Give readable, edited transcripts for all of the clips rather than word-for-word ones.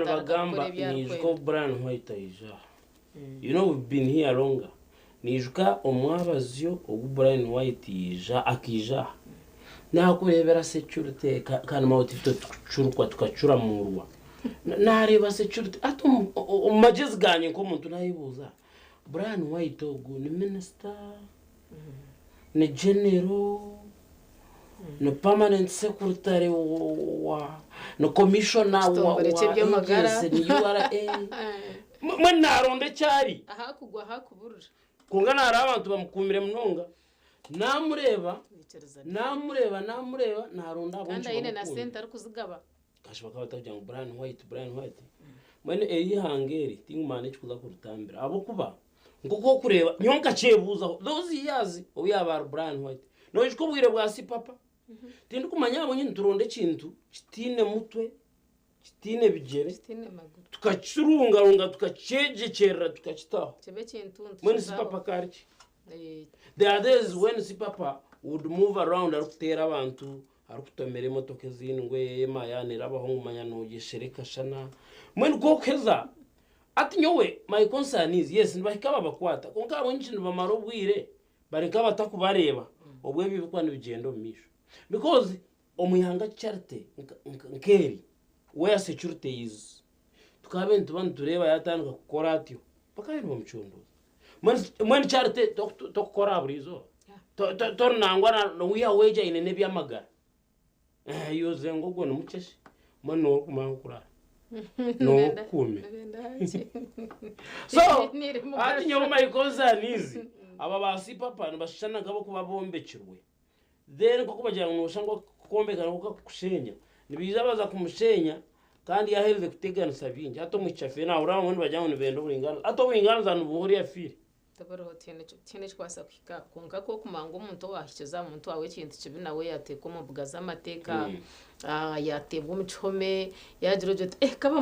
bagamba nijuka Brian White aija. You know we've been here longer. Nijuka omwabazyo ogu Brian White ija akija. Nakurebera security kana mawutifito tukuchurukwa tukachura murwa. Nareba security atum umagezi ganye ko muntu nayibuza. Brian White ogu ni minister, ni general, ni permanent secretary no commissioner wa ni URA. Mwana aronde cyari. Aha kugwa hakuburura. Kungana hari abantu bamukumire munonga. Namureba naronda abonye. Kandi ine na center ari kuzigaba. Kashobaka batajya ngo Brian White. Mwene eri hangeri tingumane kikuza ku rutambira. Abo kuba ngoko kureba nyonka cebuza those years oyaba Brian White. No ijiko bwire bwa si papa. Tindi kumanya abonye nturonde kintu kitine mutwe kitine bigere kitine magutu tukachurunga tukacejekera tukachitaho chebe kintu when si papa kariki the others when si papa would move around arukutera abantu arukutomera imotoke zindwe yema yanira abahungu manyano yeshereka shana when go keza ati nyowe my concern is yes ndabahika bakwata konka abonye kintu bamaro bwire bareka batakubareba obwe bibikwa n'ibigendo misho because omuyanga charity nkeri where security is tukabe ntubana tureba yatandika gukora atyo bakayirwa mucundo mwen charity tokora burizo to nangwa no wiya weja inene byamagara yoze ngogo no mukeshi mano kumankura no kume so ati nyoma ikoza nizi aba basi papa nibashana ngabo kuba bombekirwe then koko bajya ngo ushangwa kukombekana kuko kushenya nibiza baza kumushenya kandi yahereze kutegana sabinje ato muchafe na uramwe bajya ngo nibendo buringana ato buringana nubuhuri afiri tabaro tiene kwasa kwika konka ko kumanga umuntu wahikiza umuntu wawe kintu kibi nawe yateko mu bugaza amateka yatebwa umuchome yagiroje kaba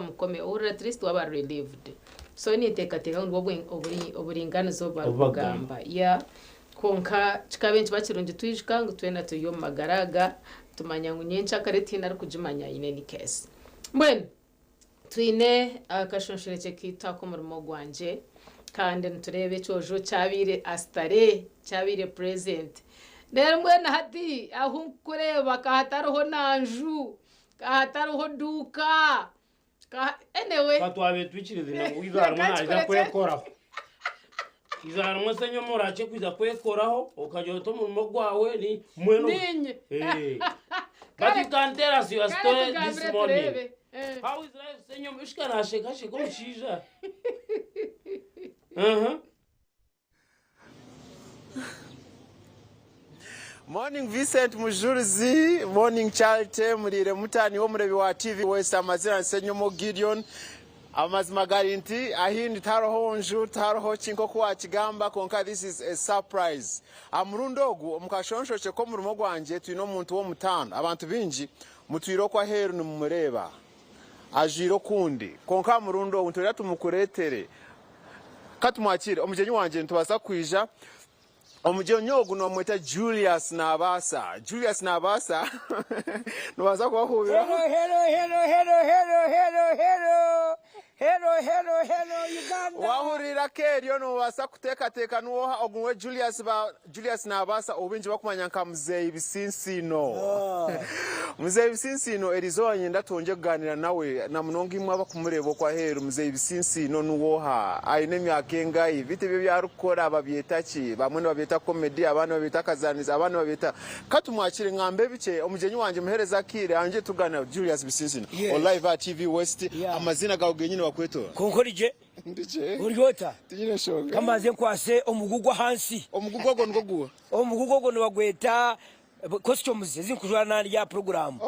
mukome ora at least waba relieved so ni teka ngo oburingana zo bagamba ya konka chikabenchi bachirunje tuyishika ngo twena tuyo magaraga tumanya ngo nyencha karetina ari kujimanya in any case mbwen twine akashonshireke kita ko murimo gwanje kandi nturebe cyojo cyabire astare cyabire present rero mbwena hati aho kureba kahataroho nanju kahataroho duka anyway katwabe twikirize ngo izarumwa aza kwekora izarumwa senyo morache kwiza kwekoraho ukajya to murimo gwawe ni mweno but you can tell us your story this morning. How is life senyo mishikana sheka mushija Morning Vincent Mujurizi, morning Charite, murire mutani wo murebi wa TV West amazina Senyomo Gideon. Amazima garanti ahindi taroho onju taroho chinko kwa kigamba konka this is a surprise. Amurundogu omukashonsho cheko murumo gwanje twino muntu wo mutano abantu binji mutwiro kwa heru numureba. Ajiro kundi konka murundo untorera tumukuretere. Katumwakire omujenyi wanje ntubasa kwija omujenyogu no mweta Julius Nabasa nubaza kwa hubira hello Uganda wahurira keryo nubasa kuteka nuwo ogumwe Julius Nabasa obinji bakumanya nka muzeyi bisinsino muzeyi bisinsino erizonye ndatonje kuganira nawe na munongi mwa bakumurebo kwa heru muzeyi bisinsino nuwoha aine myakenga ibite byo byarukora ababyetachi bamwe babyeta comedy abana babyeta kazaniza abana babyeta katumwakire ngambe bice omujenyi wanje muhereza kire anje tugana Julius Bisinsino on live at TV West amazina gawe nyine bakweto konkorije ndice uryota tinyine shonga kamaze kwase omugugwa hansi omugugwa ngo guwa omugugwa no bagweta costumes zinkujwana ya program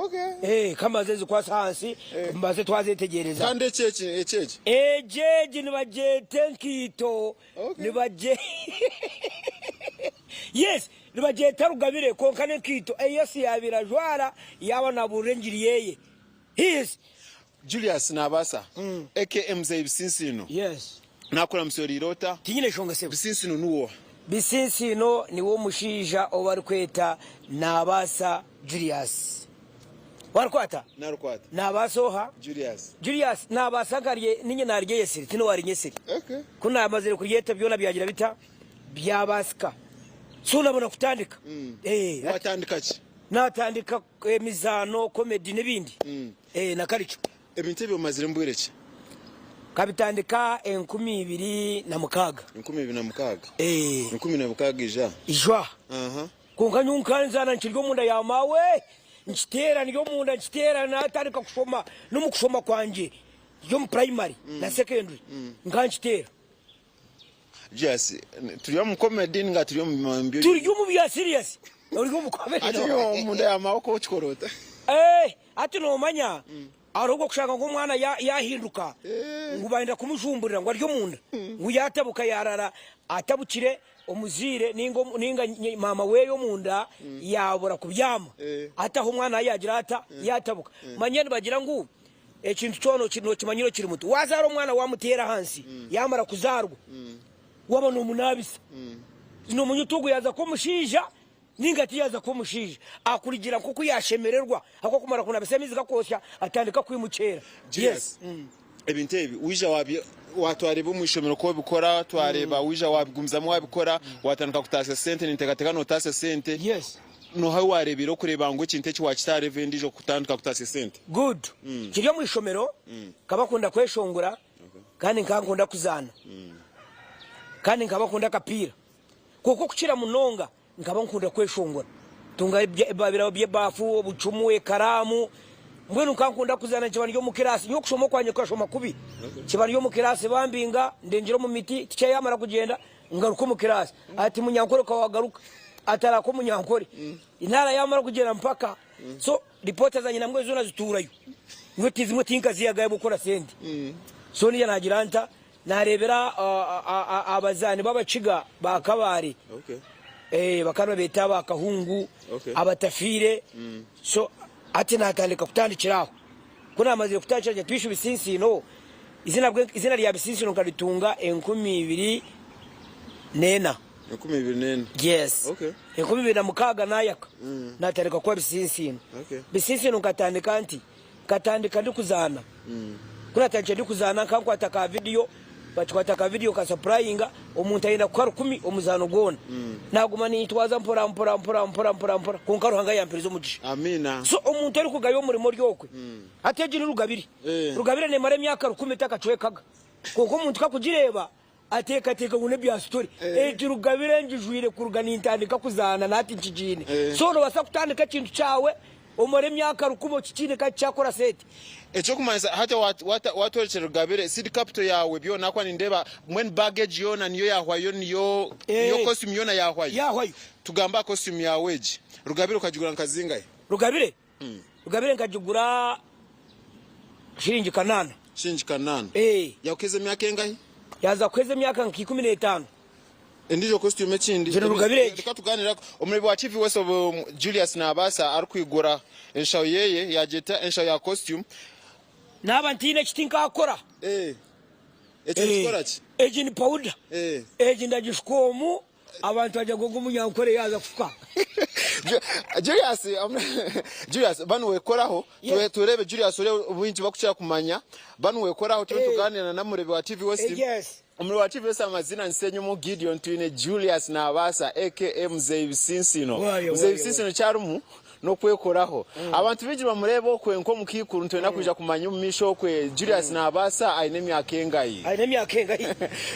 kamaze zikwasa hansi mbaze twazetegereza kandi echeche ejeje nibajete nkito nibaje yes nibajete rugabire konkane nkito eyesi yabira jwara yaba naburengiriyeye yes Julius Nabasa AKM Bisinsino yes nakora msorirota tinyine shonga se Bisinsino nuwo Bisinsino niwo mushija obari kweta Nabasa Julius Warkwata? Narukwata. Nabasoha? Julius nabasakariye ninye narye yesiri tino wari nyesiri. Okay. Kuna amazire kuriyeta byona byagira bita byabasika. So nabona kutandika. Watandika ki? Natandika emizano comedy nebindi. Nakaricho. Ebintu byo mazire mbwire ki? Kabitandika 2026. 2026. 2026 ija. Kunga nyunkanzana nchiryo munda ya mawe. Nchitera niyo munda nchitera natandika kushoma no mukushoma kwanje. Yo primary na secondary. Nganchitera. Yes, turiyo mu comedy nga turiyo mu mbyo. Turiyo mu bya serious. Uriyo mu comedy. Ati yo munda ya mawe ko chikorota. Ati no manya. Arogo kushaka ngo mwana yahinduka. Ngubainda kumujumburira ngo aryo munda. Nguyatabuka yarara atabukire omuzire ninga mama weyo munda yabura kubyama. Ata ho mwana yagira ata yatabuka. Manyene bagira ngo ekintu cyono kino kimanyiro kiri mutu. Wazaro mwana wamutera hansi yamara kuzarwa. Wabona umunabisa. No munyutugu yaza ko mushija ninga tiyaza ko mushije akurigira kuko yashemererwa ako kumara kunabisa mizi gakosya atandika kwimukera. Yes. Ebintebi wija wabi watwareba umwishomero ko bikora twareba wija wabigumzamo wabikora watandika kutasa sente nintegateka no tasa sente. Yes. No hawe warebiro kureba ngo kinte ki wakita revendijo kutandika kutasa sente. Good. Kiryo mwishomero kabakunda kweshongura kandi nkankunda kuzana. Kandi nkabakunda kapira kuko kuchira munonga nkaba nkunda kweshongora tunga babira byebafu obuchumwe karamu mbwenu nkankunda kuzana kibani yo mukirasi nyo kushoma kwanye kwashoma kubi kibani yo mukirasi bambinga ndenjiro mu miti tiche yamara kugenda ngaruko mukirasi ati munyankore ka wagaruka atara ko munyankore intara yamara kugenda mpaka so reporter zanye namwe zona ziturayo ngoti zimwe tinkazi yagaye gukora sente so niya nagiranta narebera abazani babaciga bakabari. Bakana beta bakahungu abatafire. So ati natandika kutandikiraho kuna amazire kutandikira twishu bisinsi no izina lya bisinsi no kalitunga 2024. 2024. Yes. 2026 nayaka natandika kwa bisinsi no. Bisinsi no katandika nti katandika ndikuzana kuna tanje ndikuzana kankwata ka video batwataka video ka surpriseinga omuntu ayina kwa 10 omuzano gona naguma nitwaza mpora kunkaro hanga yampirizo mugisha. Amina. So omuntu ari kugayo umurimo ryokwe ateje ni rugabiri rugabire ne mare myaka 10 takacwekaga kuko omuntu kakugireba ateka ngune bya story rugabire njijwire kurugana intandika kuzana nati njijine so no basa kutandika kintu cyawe umare myaka 10 kikine ka cyakora seti echo kumanza hata watu Rugabire seed capital yawe byo nakwa nindeba when baggage yona niyo yahwayo niyo costume yona yahwayo tugamba costume yaweje Rugabire ukajugura nkazingaye Rugabire nkajugura shiringi kanana yakeze myaka engahe yaza kweze myaka 15 Ndijo costume chindi reka tuganira umurebe wa TV wese Julius Nabasa arikwigura enshaw yeye yageta enshaw ya costume naba ntine kitinka akora ekikora ki ejini powder ejinda gishkomu abantu bajya gogo munyankore yaza kufa Julius banu wekoraho turebe Julius ore ubinji bakucya kumanya banu wekoraho tuganira na murebe wa TV wese. Yes. Umuri wa TV wese amazina nsenyumo Gideon twine Julius Nabasa aka Mzee Bisinsino. Mzee Bisinsino cyarumu no kwekoraho abantu biji bamurebo kwenko mukikuru ntwena kuja kumanya umisho kwe Julius Nabasa aine myaka engayi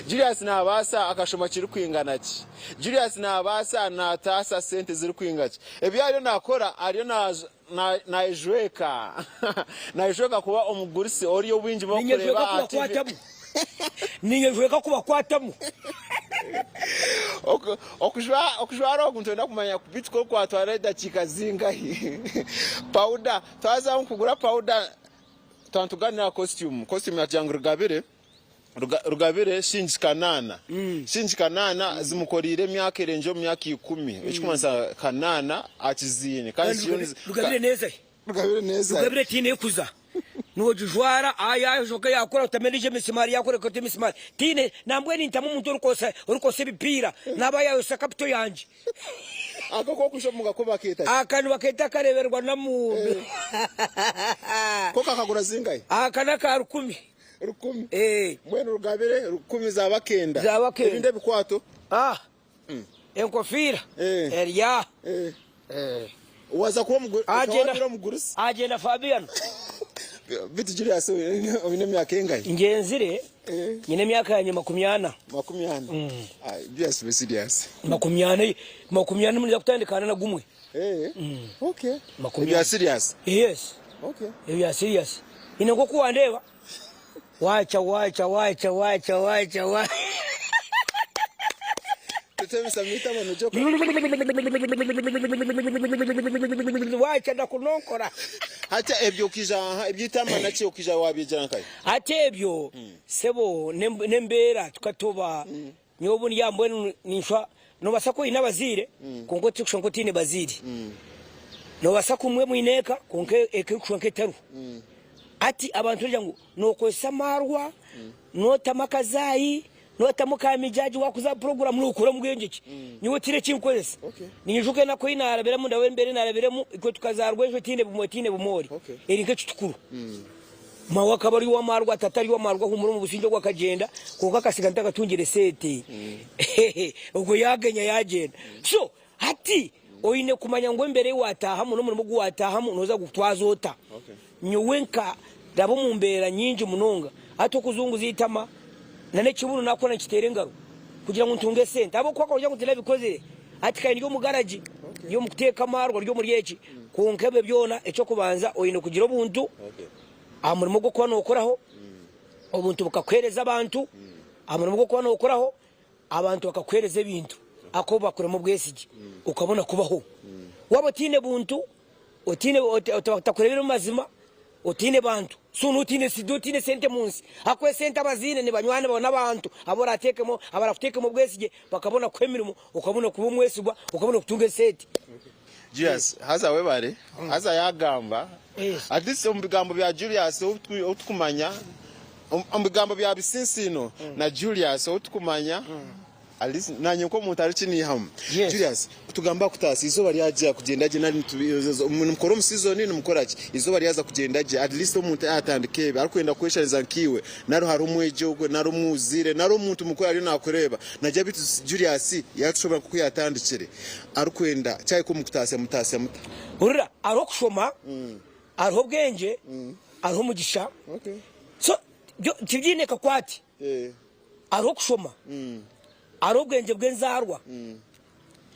Julius Nabasa akashoma kiri kwingana ki Julius Nabasa natasa sente ziri kwingaki ebyaro nakora ariyo na ejweka kuba omugurisi oriyo bwinji bokureba ati niyejweka kuba kwatamu okujwara okuntenda kumanya kubitiko kwatwara dakika zingahi powder twaza nkugura powder tantuganira costume ya Jangu Rugabire shinji kanana zimukorire myaka erenjo myaka 10 ekikumanza kanana akizine kandi Rugabire neza Rugabire tine kuza nuwo jujwara aya shoka yakora utamenije misimari yakora kote misimari tine nambwe ni ntamu muntu urukose bipira naba yayo sakapito yanje akako kushomuga ko bakita akanu bakita kareberwa na muntu ko kakagura zingaye akana ka 10 mwene rugabire 10 zabakenda ibinde bikwato enkofira eria waza kuba mugurisa agenda Fabian bitu Julius obine myaka engaye ngenzire nyine myaka yanye 80 Julius serious 80 muri kutandikana na gumwe okay you serious yes okay you are serious inengo kuwandeba wacha tutemsamita manojoka wacha ndakunonkora hata ebyo kija ebyitama nachi okija wabijana kai hata ebyo sebo nembera tukatoba nyobuni yambwe nishwa no basako inabazire kongo tikushongo tine baziri no basako mwe mwineka konke ekikushonke teru ati abantu jangu noko samarwa nota makazayi nota mukamijaji wakuza program nukura mugengeki niwe tire kinkwese nijuke nako inarabera mu ndawe mbere narabiremu iko tukazarwejo tine bumori eri nke kitukuru mawaka bari wa marwa tatari wa marwa humuru mu businjo gwakagenda kuko akasiga ntagatungire sete ubwo yagenya yagenda so ati oine kumanya ngo mbere wataha mu no mu wataha mu noza gutwazota nyuwenka dabo mu mbera nyinji munonga ato kuzunguza itama nane kibunu nakona kiterengaro kugira ngo ntunge sente abo kwako kujya gutera bikoze ati kandi ryo mu garage ryo mu kuteka marwa ryo muri yeki kunkebe byona eco kubanza oine kugira ubuntu amurimo go kwana okoraho ubuntu bukakwereza abantu amurimo go kwana okoraho abantu bakakwereza ibintu ako bakure mu bwesigi ukabona kubaho wabotine buntu otine utakurebera mazima otine bantu sunu utine sidutine sente munsi akwe sente abazine ne banywane bona abantu aboratekemo abarafutekemo bwesige bakabona kwemirimo ukabona kuba umwesigwa ukabona kutunga sente Julius haza webare haza yagamba at least umbigambo bya Julius utukumanya umbigambo bya bisinsino na Julius utukumanya at least nanye ko mutari kini hamwe Julius tugamba kutasi izo bari yaje kugenda je nari mukoro mu season ni mukoraki izo bari yaza kugenda je at least umuntu atandike arikwenda kweshariza nkiwe naro hari umweje ubwo naro muzire naro umuntu mukora ari nakureba najya bitu Julius yashobora kuyatandikire arikwenda cyaye ko mutase muta urira aro kushoma aro bwenge aro mugisha okay so tibyineka kwati aro kushoma aro bwenge bwenzarwa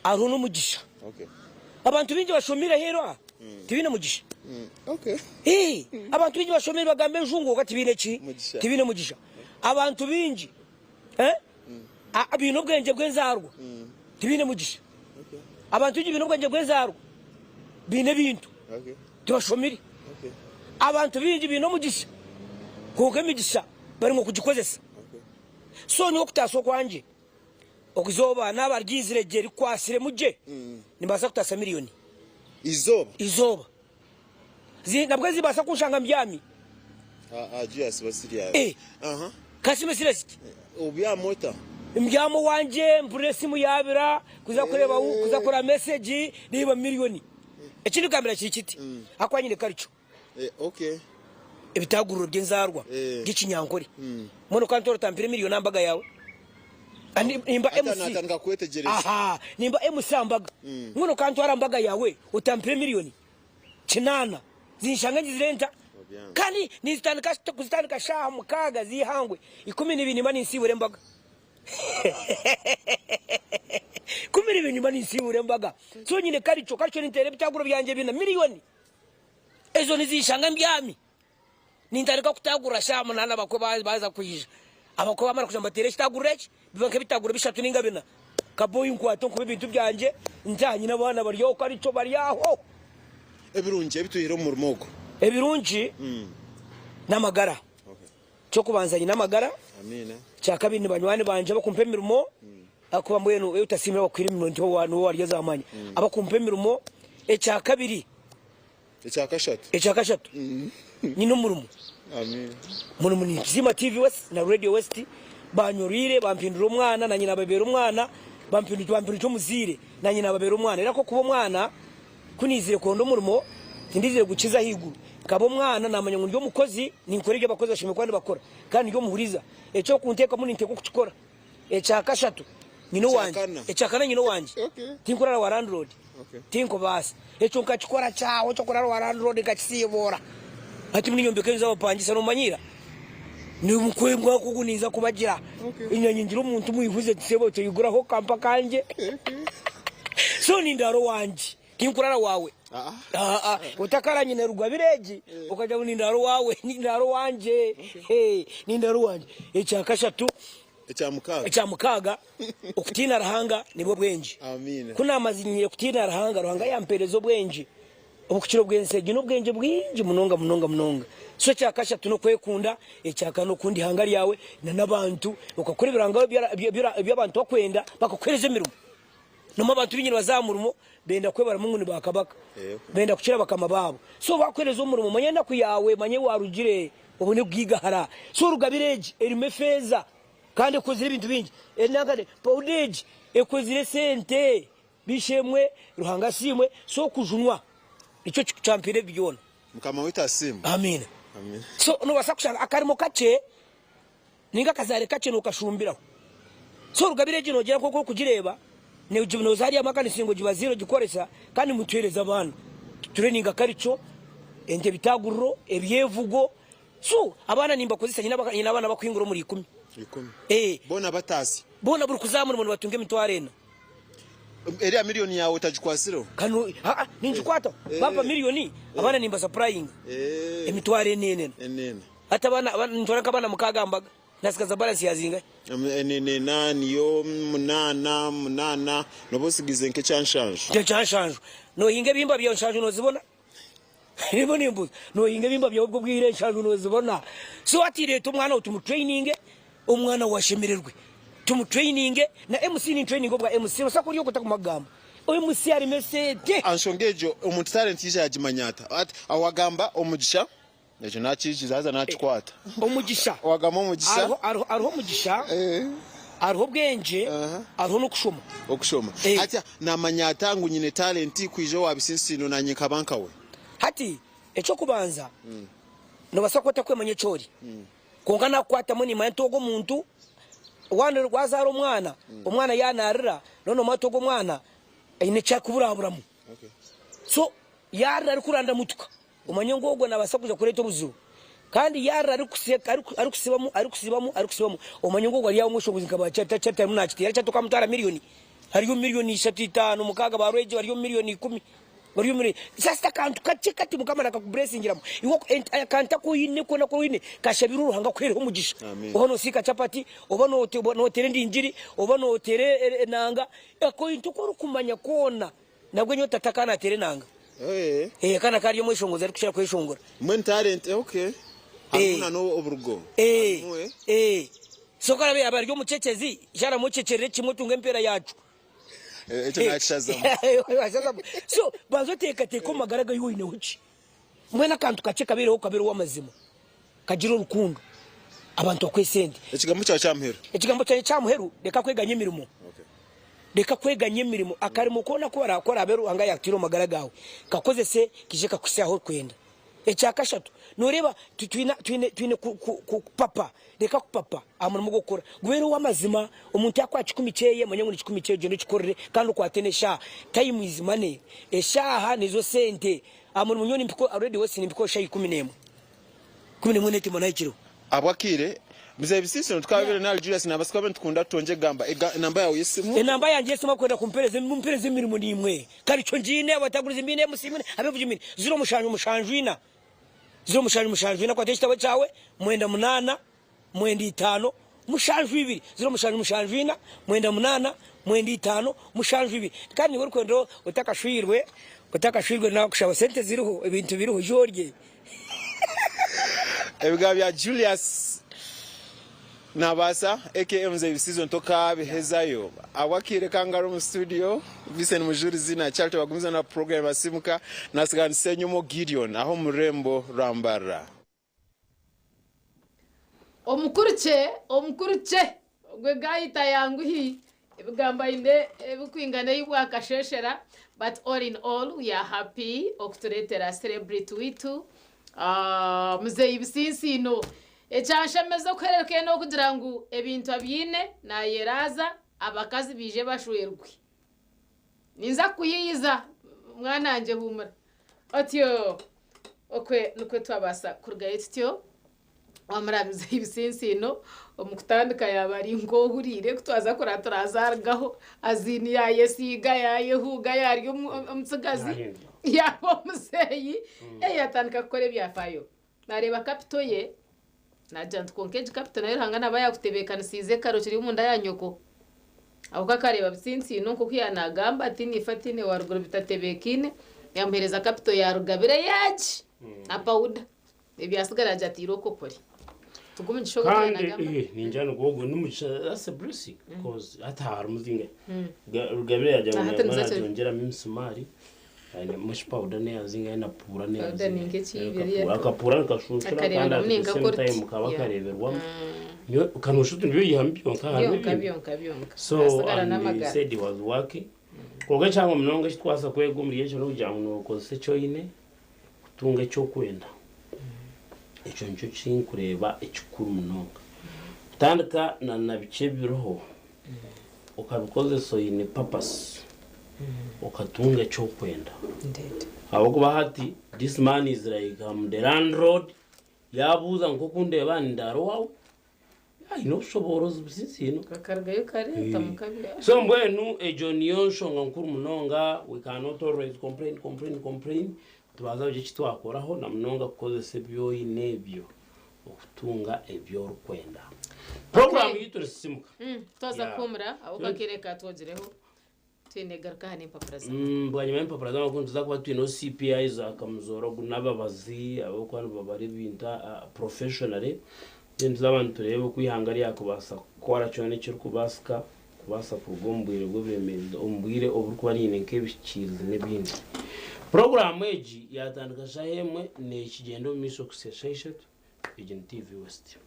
aro numugisha okay abantu bingi bashomira hero tibine mugisha okay abantu bingi bashomira bagambe njungu gati bine ki tibine mugisha abantu bingi abino bwenge bwenzarwa tibine mugisha okay abantu bingi bino bwenge bwenzarwa bine bintu okay tubashomiri okay abantu bingi bino mugisha kuko migisha bari mu kugikozesa okay so ni okutaso kwanje okuzoba nabargizire geri kwasire muje nimbasa kutasa miliyoni izoba nabwo zibasa kushanga mbyami Julius basiriya kasime serious ubya mota mbyamo wanje mpresi mu yabira kuza kureba kuza kora message niba miliyoni ekindi kamera kikiti akwanyine karicho okay ibitagururo byenzarwa gicinyankore muno kantoro tampire miliyoni ambaga yawe nimba MC nimba MC ambaga ngono kantu arambaga yawe utampire miliyoni kinana zinshanga ngizirenta kandi nizitandika kuzitandika sha mukaga zihangwe 12 mani nsibure mbaga 12 mani nsibure mbaga so nyine karicho nintere bitaguro byanje bina miliyoni ezo nizishanga mbyami nindandika kutagura sha munana bako baza kuyija abako bamara kujamba tere kitagureki bibanke bitagura bishatu ningabina kaboyi nkwato kuba ibintu byanje njanye nabana bariyo ko ari cyo bariyaho ebirunje bituhira mu rumogo ebirunji namagara cyo kubanzanye namagara amina cyakabiri ni banywane banje bakumpe mirumo akuba mbwenu utasimira bakwira iminonto wanu wari yazamanya abakumpe mirumo ecyakabiri ecyakashatu nyino murumo amen murumo ni Kizima TV West na Radio West banyurire bampindura umwana na nyina babera umwana bampindura cyo muzire na nyina babera umwana era ko kuba umwana kunizire kondo murumo ndizire gukiza higuru kaba umwana namanya ngo mukozi ninkorege abakozi bashime kwandi bakora kandi ryo muhuriza eco kunteka muri nteko kuchikora ecakashatu nyino wanje ecakana nyino wanje tinkorara wa landlord tinko basi eco nkachikora chawo cyo korara wa landlord kachisibora ati mni nyombe kenza bapangisa no manyira ni mukwembwa kuguniza kubagira inyanyinjira umuntu muyivuze tsebo cyo yiguraho kampa kanje so ni ndaro wanje tinkorara wawe utakara nyine rugwabireji ukaja ni ndaro wawe ni ndaro wanje ni ndaro wanje ecakashatu ecamukaga okutina rahanga nibo bwenji amen kuna amazinyire kutina rahanga yamperezo bwenji obukiro bwense gino bwenje bwinji munonga so cyakashatu no kwekunda ecakano kundi hangari yawe na nabantu ukakora biranga by'abantu bakwenda bakakwereza mirumo noma abantu binyine bazamurumo benda kwebara mungu ni bakabaka benda kucira bakama babo so bakwereza umurumo manyenda kuyawe manye warugire ubone bwigahara so rugabireji erime feza kandi kozire ibintu bingi enagade powdeji ekozire sente bishemwe ruhanga simwe so kujunwa ico champire byona mukama wita simu amen so no basakushaka akarimo kace ninga kazare kace no kashumbiraho so rugabireji no gira koko kugireba ne ujibno zari amakani singo jibaziro gikoresa kandi mutereza abantu training akarico ente bitagurro ebyevugo so abana nimba kozisa nyina abana bakwingura muri 10 bona batasi bona buri kuzamura umuntu batunge mitwarena eri miliyoni yawe utajikwasiro kanu ninjikwata baba miliyoni abana nimba supplying emitwarene nene hata abana ntwara kabana mukagambaga nasikaza balance yazinga nani yo munana nobosigize nke cyanshanjo no hinge bimba byo nshanjo no zibona nibo nimbuza no hinge bimba byo ubwo bwire nshanjo no zibona so atire to mwana utumu training umwana washemererwe tumu training na MC ni training obwa MC basako ryo kutakumagamba oyo MC ari mesete anshongejo umuntu talent yije yajimanyata ati awagamba omugisha nejo nakiji zaza nachikwata omugisha wagama omugisha ariho mugisha ariho bwenje ariho no kushoma ati namanyata ngo nyine talent kwijo wabisinsino nanye kabankawe hati eco kubanza no basakota kwemanye chori kongana kwata muni mantogo muntu wana rwazaro umwana yanarira none matogo mwana ine cyakuburaburamo so yarra ari kuranda mutuka umanye ngogo nabasakuza kureto buzu kandi yarra ari kusibamo umanye ngogo ari yawo mushobozi kaba cyata munakitira cyatoka mutara miliyoni hariyo miliyoni 35 mukaga bareje hariyo miliyoni 10 bariyo muri sasa kantu kati mukamana ka blessingiramo iwo kanta ko yine ko nako yine kashabiru ruhanga kwereho mugisha ubono sika chapati ubono tere ndinjiri ubono tere nanga ko into ko rukumanya kona nabwo nyota takana tere nanga kana kariyo mwishongoza ari kushira kwishongora mwen talent okay hakuna no oburugo so karabe abaryo mucecezi jara mucecerere kimwe tunge mpera yacu echo nakishazamo so bazoteka teko magaraga yuine uchi mwena kantu kacheka bireho kabiro wamazima kajiro rukundo abantu akwesende ekigambo cya cyamuheru reka kweganye mirimo reka kweganye mirimo akarimo kona ko barakora aberu anga yaktiro magaragawe kakoze se kije kakusaho kwenda ecyakashatu noreba twine ku papa reka ku papa amuri mu gukora gubero wamazima umuntu yakwaci kumiceye manyangu ni kumiceye je n'ikorere kandi kwatene sha time is money eshaha nizo sente amuri munyoni mpiko already wese nimpiko sha 10 neti mona ikiro abwakire bize bisisino twabire na Julius nabasika abantu tukunda tonje gamba namba yawe yesimu namba yanjye yesimu kwenda kumpereze mirimo nimwe kari cyo njine abataguriza imbine musimune abevuje imine ziro mushanjwina kwa teshitawe cyawe mwenda 8 mwenda 5 mushanjwe 2 ziro mushanjwina mwenda 8 mwenda 5 mushanjwe 2 kandi wari kwendo utakashwirwe na kushaba sente ziriho ibintu biriho jorye ebiga bya Julius nabasa aka mze ibisizo ntoka bihezayo awakire kangaro mu studio Vincent Mujurizi na Charles bagumza na program asimuka nasiganise nyumo Gideon aho murembo rambara omukuruce gwe gayita yangu hi ibigamba inde bikwingana y'ubwakasheshera but all in all we are happy okuturetera celebrate witu mze ibisinsino ecyashemeza kwereke no kugira ngo ebintu abyine na yeraza abakazi bije bashwerwe ninza kuyiyiza mwana anje humura otyo okwe nukwe twabasa kurugaye tutyo wamuramiza ibisinsino omukutandika yabari ngo hurire kutwaza kuratrazargaho azini ya yesiga ya yehuga yari umutsugazi yabo museyi yatandika kukore byafayo nareba kapito ye najant konkeje kapito nayo hangana baya kutebekana size karo kiri mu nda ya nyoko aho kakareba bisinsino kuko yanagamba ati nifatine waruguru bitatebekine yampereza kapito ya rugabire yaje na powder ebyasigara jatiro kokore tugumye nshoga yanagamba ninjana gogo numucha that's a blessing because atahara muzinga rugabire yaje ngera mimsumari ane mush powder ne yazinga ina pura ne yazinga akapura nkashushura kandi time kabakareberwa yo kanushutu nyo yihambyo nkabyo so said he was working koga cyangwa mnonga twasa kwegumuriye cyo no kujya ngo koze cyo ine kutunga cyo kwenda icyo ncyo cinkureba ikikuru mnonga tandika na nabice biroho ukabikoze so ine purpose ukatunga cyo kwenda abo kuba hati this man is like the landlord yabuza ngo kundeba ndaro wawe ino shoborozi bisisino kakargayo kare tamukabira so mbwenu ejonion shonga nkuru munonga we cannot always complain tubaza uje kitwakoraho na munonga kukoze sebyo inebyo okutunga ebyo rukwenda program yitu simuka toza kumra abo kakireka twogireho twenegaruka hane paparaza mbwanyuma paparaza ngo tuzakuba twino CPI za kamuzoro gunababazi abo kwano babari binta professionally abantu turebe kwihangari yakubasa kora cyane cyo kubasika kubasa kugombwire bwo bemeza umbwire oburi kubarine nk'ebikizi n'ebindi program eji yatandika shahemwe ne kigendo miso kusesheshe Vision TV West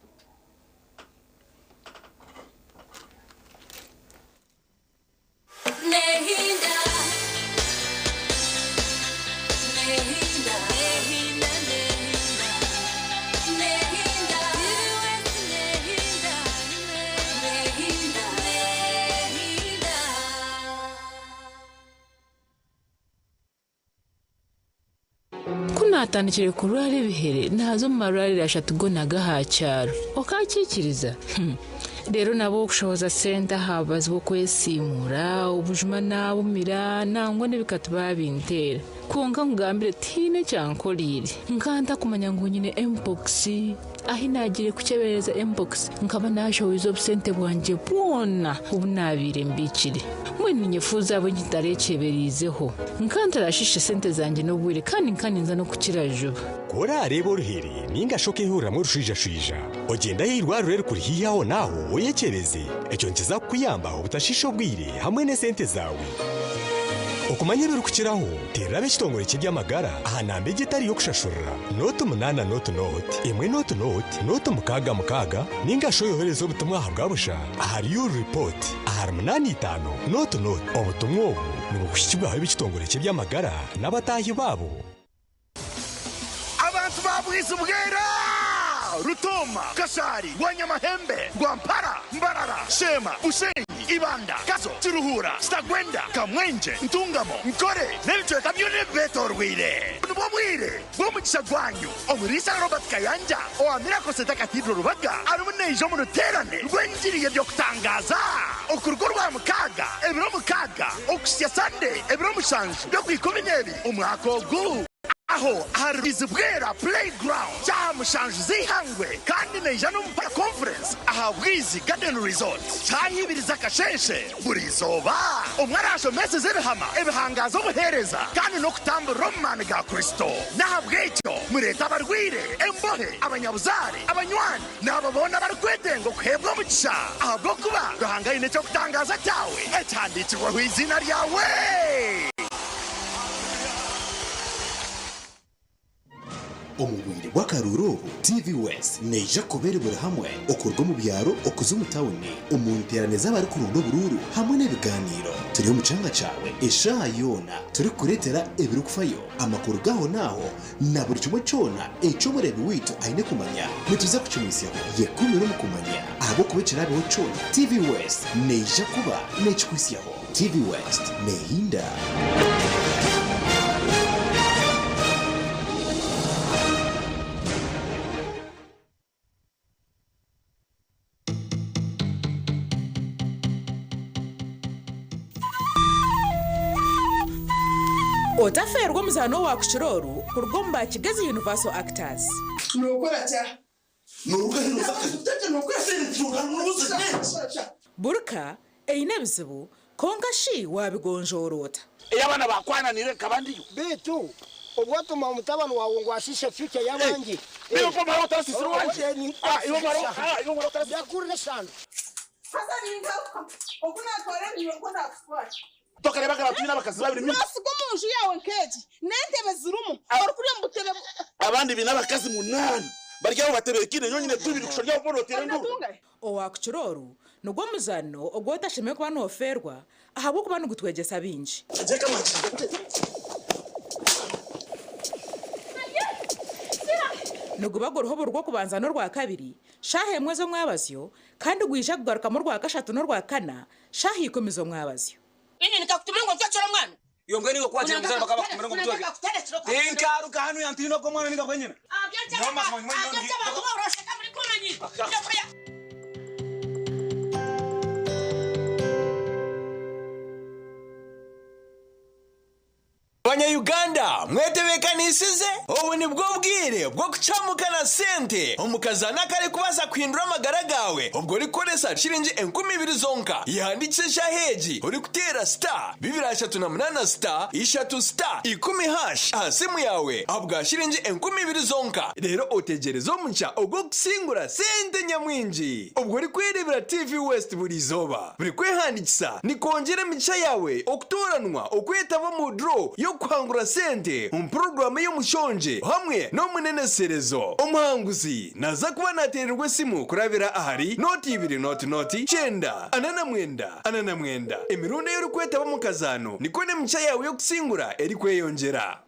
atandikire ku rwari bihere nazo mu marwari ashatu gonaga hacyaro okakikiriza rero nabo kushoza senta habazwo kwesimura ubujuma nabumira nangwa nebikatu babintera kunga ngambire tine cyankolire nkanda kumanya ngo nyine mpox ahi nagire kucebereza mpox nkaba nasho izo sente bwanje bwona ubunabire mbikire mwe nyifuza abo gitarekeberizeho nkantarashishe sente zanjye n'ubwire kandi nza no kukirajuba kora rebo ruhere ninga shoke hura mu rushija ogenda yirwa rero kuri hiyaho naho oyekereze ecyo nkiza kuyamba ubutashisho bwire hamwe ne sente zawe okumanya biru kukiraho terera bekitongore cy'amagara ahanambe gitari yo kushashurira note 8 note imwe note mukaga ninga sho yoherezo butumwa habwabusha ahari you report ahari 85 note obutumwa ubu ni gushikibwa bekitongore cy'amagara n'abatahi babo abantu babwise ubwera Rutoma, Kasari, Wanyamahembe, Gwampara, Mbarara, Shema, Busenyi, Ibanda, Kazo, Chiruhura, Stagwenda, Kamwenje, Ntungamo, Nkore, Nelchwe Kamyone Betorwire. Nubomwire, Bomugisha Gwanyu, Omurisa Robert Kayanja, Oamira Koseta Cathedral Rubaga, Arumune Ijomu Nuterane, Rwenjiriye byo kutangaza. Okurugo rwa mukaga, ebiro mukaga, okusya Sunday, ebiro mushanju, byo kwikomineri, umwaka ogu. aho harize bwera playground cyamushanju zihangwe kandi neja no mpaka conference aha bwizi garden resort cyahibiriza kasheshe buri zoba umwarasho mese zebihama ebihangazo muhereza kandi no kutamba roman ga Kristo naha bwecyo mureta barwire embohe abanyabuzare abanywani nababona barikwetengo kuhebwa mugisha ahubwo kuba ruhangayine cyo kutangaza cyawe etandikirwa izina ryawe. Omubwire bw'akaruru TV West neja kuberebera hamwe okurwa mu byaro okuza mu tawuni umunterane z'abari ku rundo bururu hamwe n'ibiganiro turi mu canga cawe esha yona turi kuretera ebiri kufayo amakuru gaho naho na buri kimwe cyona eco murebi witu aine kumanya nituza kucumisyaho yekumira mu kumanya abo kubicira biho cyona TV West neja kuba nechikwisyaho TV West nehinda. Otaferwa muzano wa kuchiroru kurugomba Kigezi Universal Actors. Nokora cha. Nokora zaka nokora Burka einebizibu konkashi wabigonjorota. Eyabana bakwana nire kabandi Betu obwatuma mutabano wawe ngwashisha future yabangi. Biyo ko maro tarasisi wanje. Iyo maro tarasisi yakurne sana. Sasa ninga okuna tore niyo kona kufuata. Toka reba kana tumina bakazi babiri mimi. Nasigo munju yawe nkeji. Nentebe zirumu. Orukuri mbutebe. Abandi bina bakazi munani. Baryaho batebe kine nyonyine tubiri kushorya ubono tere ndu. Owa kuchiroru nugwo muzano ogwota sheme kuba no ferwa ahabo kuba nugutwegesa binji. Jeka Nugubago ruhobo rwo kubanza no rwa kabiri shahe mwezo mwabazyo kandi gwisha kugaruka mu rwa gashatu no rwa kana shahe ikomezo mwabazyo. Ini nikakutumira ngo nzachora mwana. Yongeni ngo kwaje muzana bakaba kumera ngo mutwe. Inkaru kanu yantino ko mwana ninga kwenyene. Mama mama Banya-Uganda mwetebekanisize ubu ni bwo bwire bwo kucamukana sente umukazana kare kubasa kwindura amagara gawe ubwo rikoresa shiringi 20,000 zonka yandikisha heji uri kutera star 238 star 3 star 10 hash asimu yawe abwa shiringi 20,000 zonka rero otegereza omuncha ubwo kusingura sente nyamwinji ubwo rikwirebera TV West buri zoba buri kwehandikisa ni kongera micha yawe okutoranwa okwetaba mu draw yo kwangura sente program y'umushonje hamwe no muneneserezo umuhanguzi naza kuba natererwe simu kurabira ahari noti 2 noti chenda anana mwenda emirundi yo kwetaba mu kazano niko ne micha yawe yo kusingura eri kweyongera.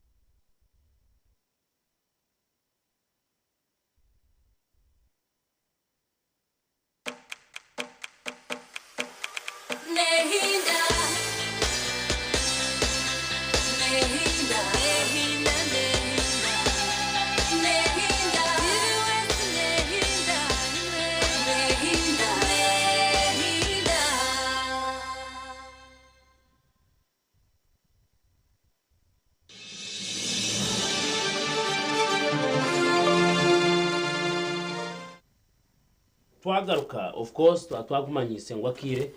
Twagaruka of course twakumanyise ngo akire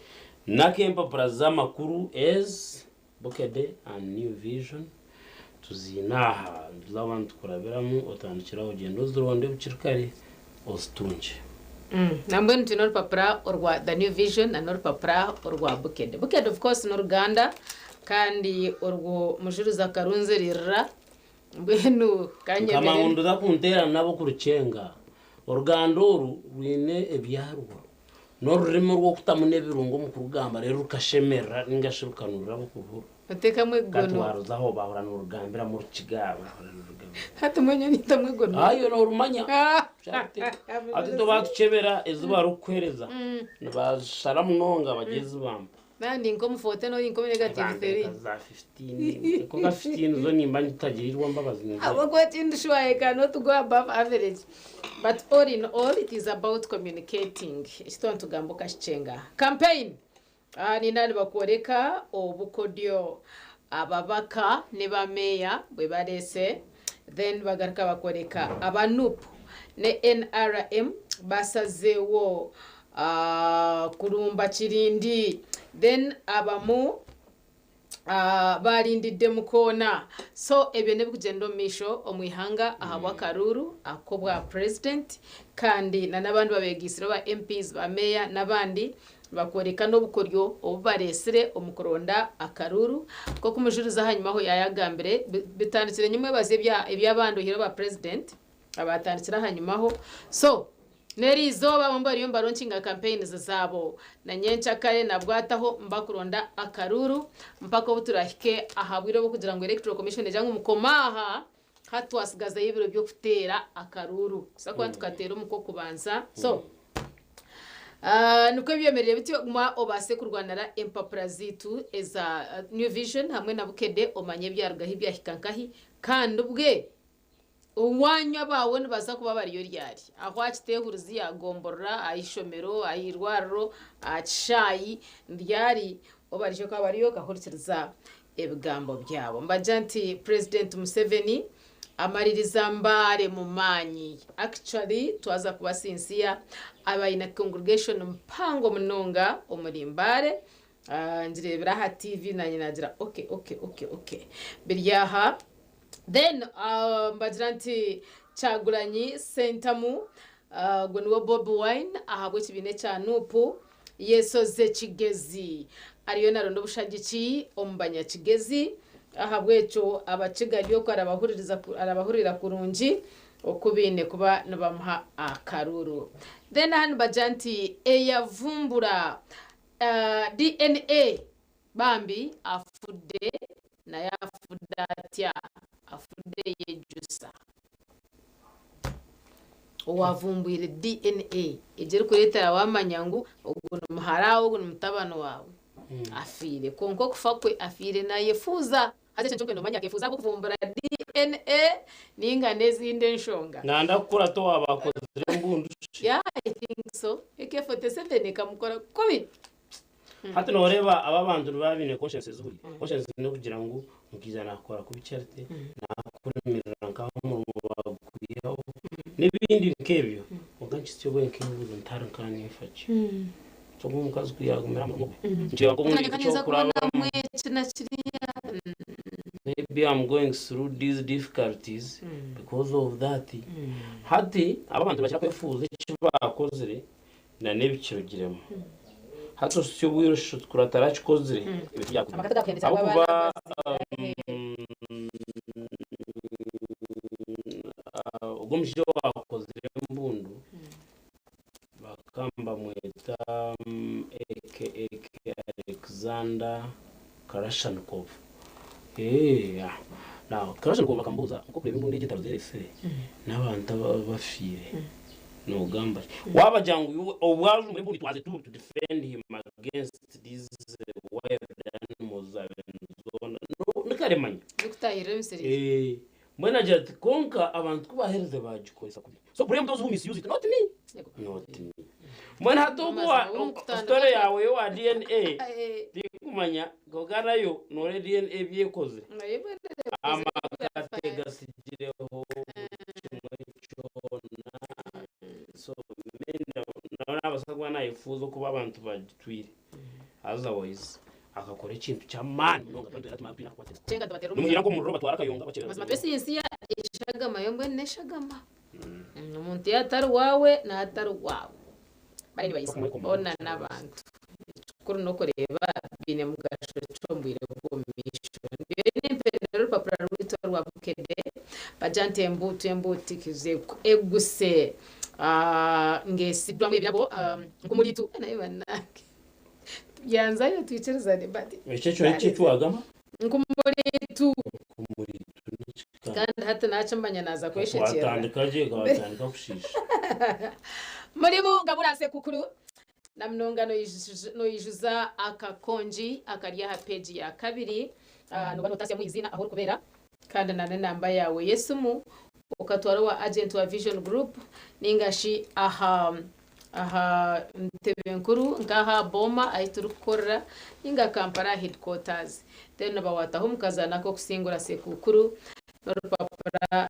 nakempa praza makuru as Bukede and New Vision tuzinaha ndzabantu kurabiramu otandikira ugendo zuronde bucirikare ostunje nambwe ntinor papra orwa the New Vision na nor papra orwa Bukede of course no Uganda kandi orwo mujuruza karunze rira mbwenu kanyemere kama ndo zakuntera nabo kurucenga orugando rwine ebyarwa no rurimo rwo kutamune birungo mu kurugamba rero rukashemera ningashirukanura bukuvura ateka mwe gono katwaruzaho bahora no rugambira mu kigaba hatumenye nitamwe gono ayo no rumanya ati to batucebera ezuba rukwereza bashara munonga bageze bamba nandi ngo mufote no inko negative 3 za 15 ko 15 zo nimba nitagirirwa mbabazi neza abo kwati ndishwaye cannot go above average but all in all it is about communicating iston tugambuka shichenga campaign ni nani bakoreka obukodyo ababaka ne bameya bwe barese then bagaruka bakoreka abanupu ne NRM basazewo kurumba kirindi then abamu barindidde mukona so ebyo ne bikugenda omisho omwihanga ahabwa karuru akobwa president kandi n'abandi babegisiro ba MPs ba mayor n'abandi bakoreka n'obukoryo obubaresire omukoronda akaruru ko kumujuriza hanyuma ho yayagambire bitandikire nyumwe baze ebyabando hiro ba president abatandikira hanyuma ho so neri izoba mbari yo baronkinga campaigns zabo na nyencha kare nabwataho mbakuronda akaruru mpaka obuturahike ahabwiro bo kugira ngo electoral commission ejanga umukomaha hatwasigaza y'ibiro byo kutera akaruru sakwa tukatera umuko kubanza so nuko byemerere biti guma obase kurwanara empapura zitu eza new vision hamwe na bukede omanye byarugahi byahikankahi kandi ubwe uwanya bawe nibaza kuba bari yo ryari aho akitehuruzi yagomborra ayishomero ayirwaro acishayi ryari obarisho ka bari yo kahurikiriza ebigambo byabo mbajanti president Museveni amaririza mbare mu manyi actually twaza kubasinsiya abayina congregation mpango munonga omurimbare njirebera ha TV na nyinagira okay biryaha then mbajanti chagulanyi sentamu gwenwo Bob Wine ahabwe kibine cya nupu yesoze kigezi ariyo narondo bushagiki ombanya kigezi ahabwecho abakigaliyo ko arabahurira kurungi okubine kuba nabamuha akaruru then han bajanti eyavumbura DNA bambi afude na yafudatya afude yejusa owavumbuire DNA ejeri kureta wamanyangu oguno muharawo oguno mutabano wawe afire konko kufakwe afire na yefuza aje cyo manya kefuza kuvumbura DNA ninga nezinde nshonga nanda kukura to abakoze mbundu yeah I think so AK47 kamukora kubi hati noreba ababantu babine conscience zuri conscience no kugira ngo mukizana akora kubicarte nakuremerera nkaho mu baguriyo nibindi nkebyo uganchitse bwenke n'ubu ntarankanye ifaki cyo mukazi kuyagumira mu nje cyo kuraba maybe I'm going through these difficulties because of that hati ababantu bashaka kwifuza icyo bakozere na nebikirugiremo hato syo bwirusho kuratara chikozire ibintu byakuba akuba ugomjyo wakozire mbundu bakamba mweta aka Alexander Karashankov now Karashankov bakambuza uko kureba imbundu y'igitaro zerese n'abantu bafire no gamba waba jangu obwazo muri bundi twaze to defend him against these wild animals zone no karemanya dukutayire miseri mwena jati konka abantu kubahereze bagikoresa kuri so problem those who misuse it not me mwena hatobwa story yawe yo wa DNA dikumanya gogarayo nore DNA byekoze amakatega sigireho so naona abasagwa nayifuzo kuba abantu bagitwire otherwise akakora ikintu cyamani nonga batera tumapina tenga dabatero mugira ko mu roba twara kayonga bakira mazima pesi yensiya ishagama yombwe neshagama umuntu yatari wawe na atari wawe bari bayise ona nabantu kuri no kureba bine mugasho combwire bwomisho ndempero papura rwito rwa bukede bajante embuti kize eguse ngesi bamwe byabo ngumuritu nayibanake yanzayo twicerezane bati cyo agama ngumuritu kandi hata nacambanya naza kweshekera watandikaje watandika kushisha muri mungaburase kukuru na mnongano yijuza akakonji akarya ha page ya kabiri nubano tasi mwizina aho kubera kandi nane namba yawe Yesumu ukatwara wa agent wa Vision Group ningashi aha Ntebenkuru ngaha Boma ayiturukora inga Kampala headquarters then bawataho mukazana ko kusingura sekukuru n'urupapura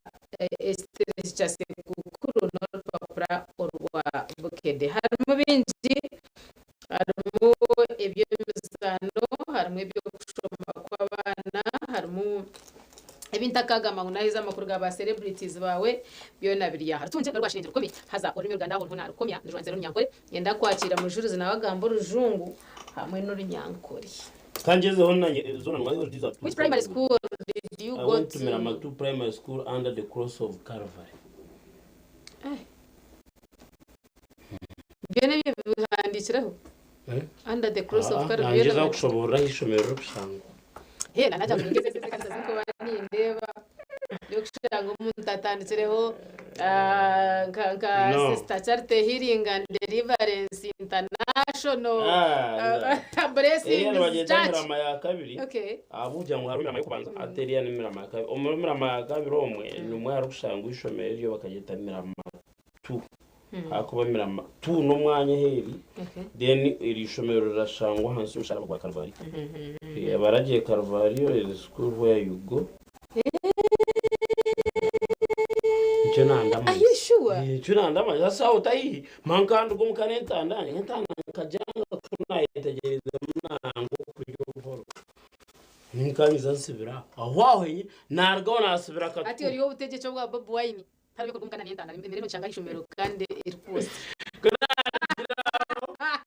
esiteresi cya sekukuru n'urupapura urwa bukede harimo bingi harimo iby'imizano harimo ibyo gushoma kw'abana harimo ibintakagama ngo nahiza amakuru ga ba celebrities bawe byo nabiriya hatunje rwashingiro komi haza urimi ruganda aho ntuna rukomya ndijwanze runyankore yenda kwakira mu juruzi nabagambo rujungu hamwe n'urunyankore kangezeho nanye zona mwayo diza. Which primary school did you go to? I went to primary school under the cross of Calvary. Bene bihandikiraho under the cross of Calvary. Ngeza kushobora ishomero rushango. Hena najya kugeze se kandi ko bani ndeba yo kushanga umuntu atanditsereho nka Sister Charity Healing and Deliverance International Blessing Church ya kabiri. Okay. Abuja ngo harumira kubanza ateriya nimirama ya kabiri. Umurama ya kabiri omwe numwe harushanga ishomero ryo bakageta mirama 2. Hakuba mirama 2 no mwanya heri. Then iri shomero rashangwa hansi umusharaba kwa Calvary. Baragiye Calvary is the school where you go. Are you sure? Chunandama sasa utai mankando kumkanenta ndani ngentana kajanga kuna itegereza mnango kujyo ninkanyiza nsibira ahwahe nargo nasibira katu ati uriyo utegecho bwa Bob Wine harbe ko kumkana nentana imbere no cyanga ishomero kandi iripose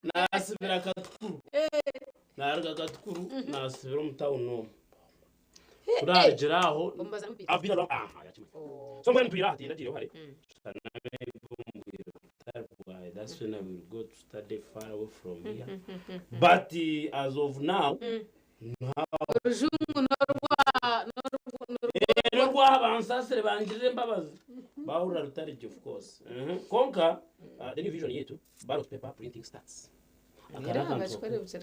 nasibira katukuru narga katukuru nasibira mutawuno kurajiraho abira so when we are at the hari that's when I will go to study far away from here but as of now norwa abansasire banjire mbabazi bahura rutariki of course konka the new vision yetu ballot paper printing starts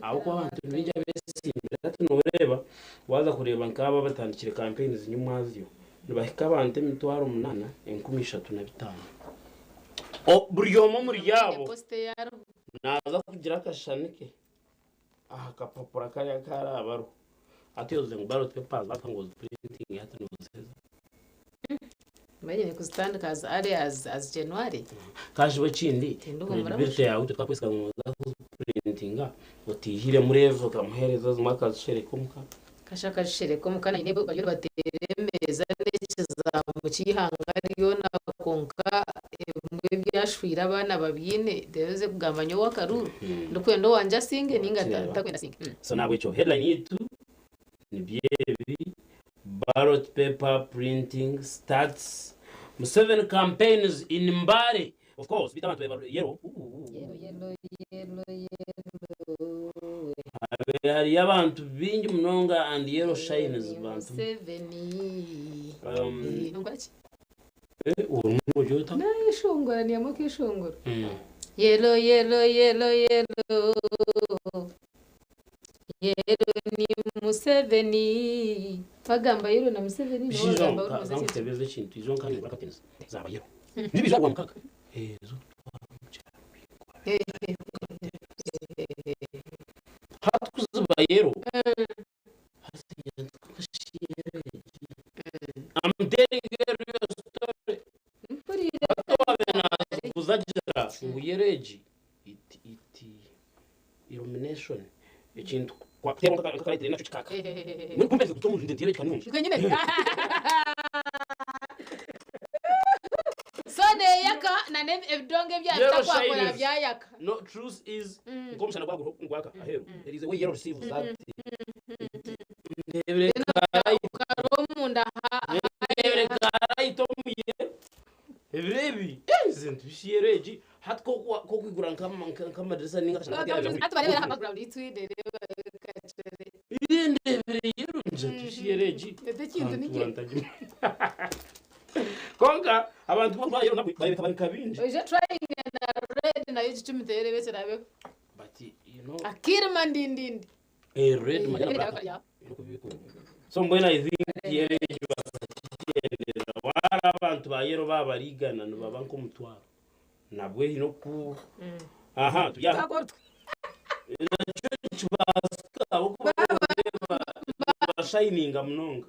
aho kwa abantu bijya besimira tunureba waza kureba nkaba batandikire campaigns nyumwazyo nibahika abantu emitwaro 8 13 buryomo muri yabo naza kugira kashanike aha kapapura kari karabaro atiyoze ngo ballot papers bakangoza printing yatunuze Imagine kuzitanda kaza ari as January kaje bakindi birte yawe twakwesika ngo printinga utihire muri evo kamuhereza zumaka zishereko muka kashaka zishereko muka na inebo bayo bateremeza neza mu kihangariyo na konka mwe byashwira abana babyine deveze kugambanyo wakaru ndukwendo wanja singe ninga takwenda singe so nabwo cyo headline yitu ni byebi ballot paper printing starts 7 campaigns in Mbare of course bitama yellow hari abantu bingi munonga and yellow shines bantu 7 nongwachi urumujota na ishongora ni amoke ishongora yellow ni Museveni bagamba yero na Museveni no bagamba uri Museveni tebeze kintu izo nkani bakatenza zaba yero nibiza kwa mukaka ezo hatukuzuba yero I'm telling you a story kuzajira uyereji illumination ikintu kwa temo kakayitire nacho kikaka muri kumbe gutomu ndendire kanunje kwenyine sone yaka na ne ebidonge bya takwa byayaka no truth is ngomshana kwa ngwaka ahero there is a way you receive that ndebere karomunda ndebere karaitomuye ebrebi isn't bishiereji hatko ko kwigura nkama dresa ninga atbarebera ha background itwide ndebere yerunje bishiereji tekintu niki konka abantu bo bayero nabwo bari kabindi oje trying na red na yichi chimitere bese rabe but you know akirma ndindindi red majara so mbona I think yereji basakiyendera wara abantu bayero babarigana no babanko mutwaro nabwe hino ku aha tuya shining munonga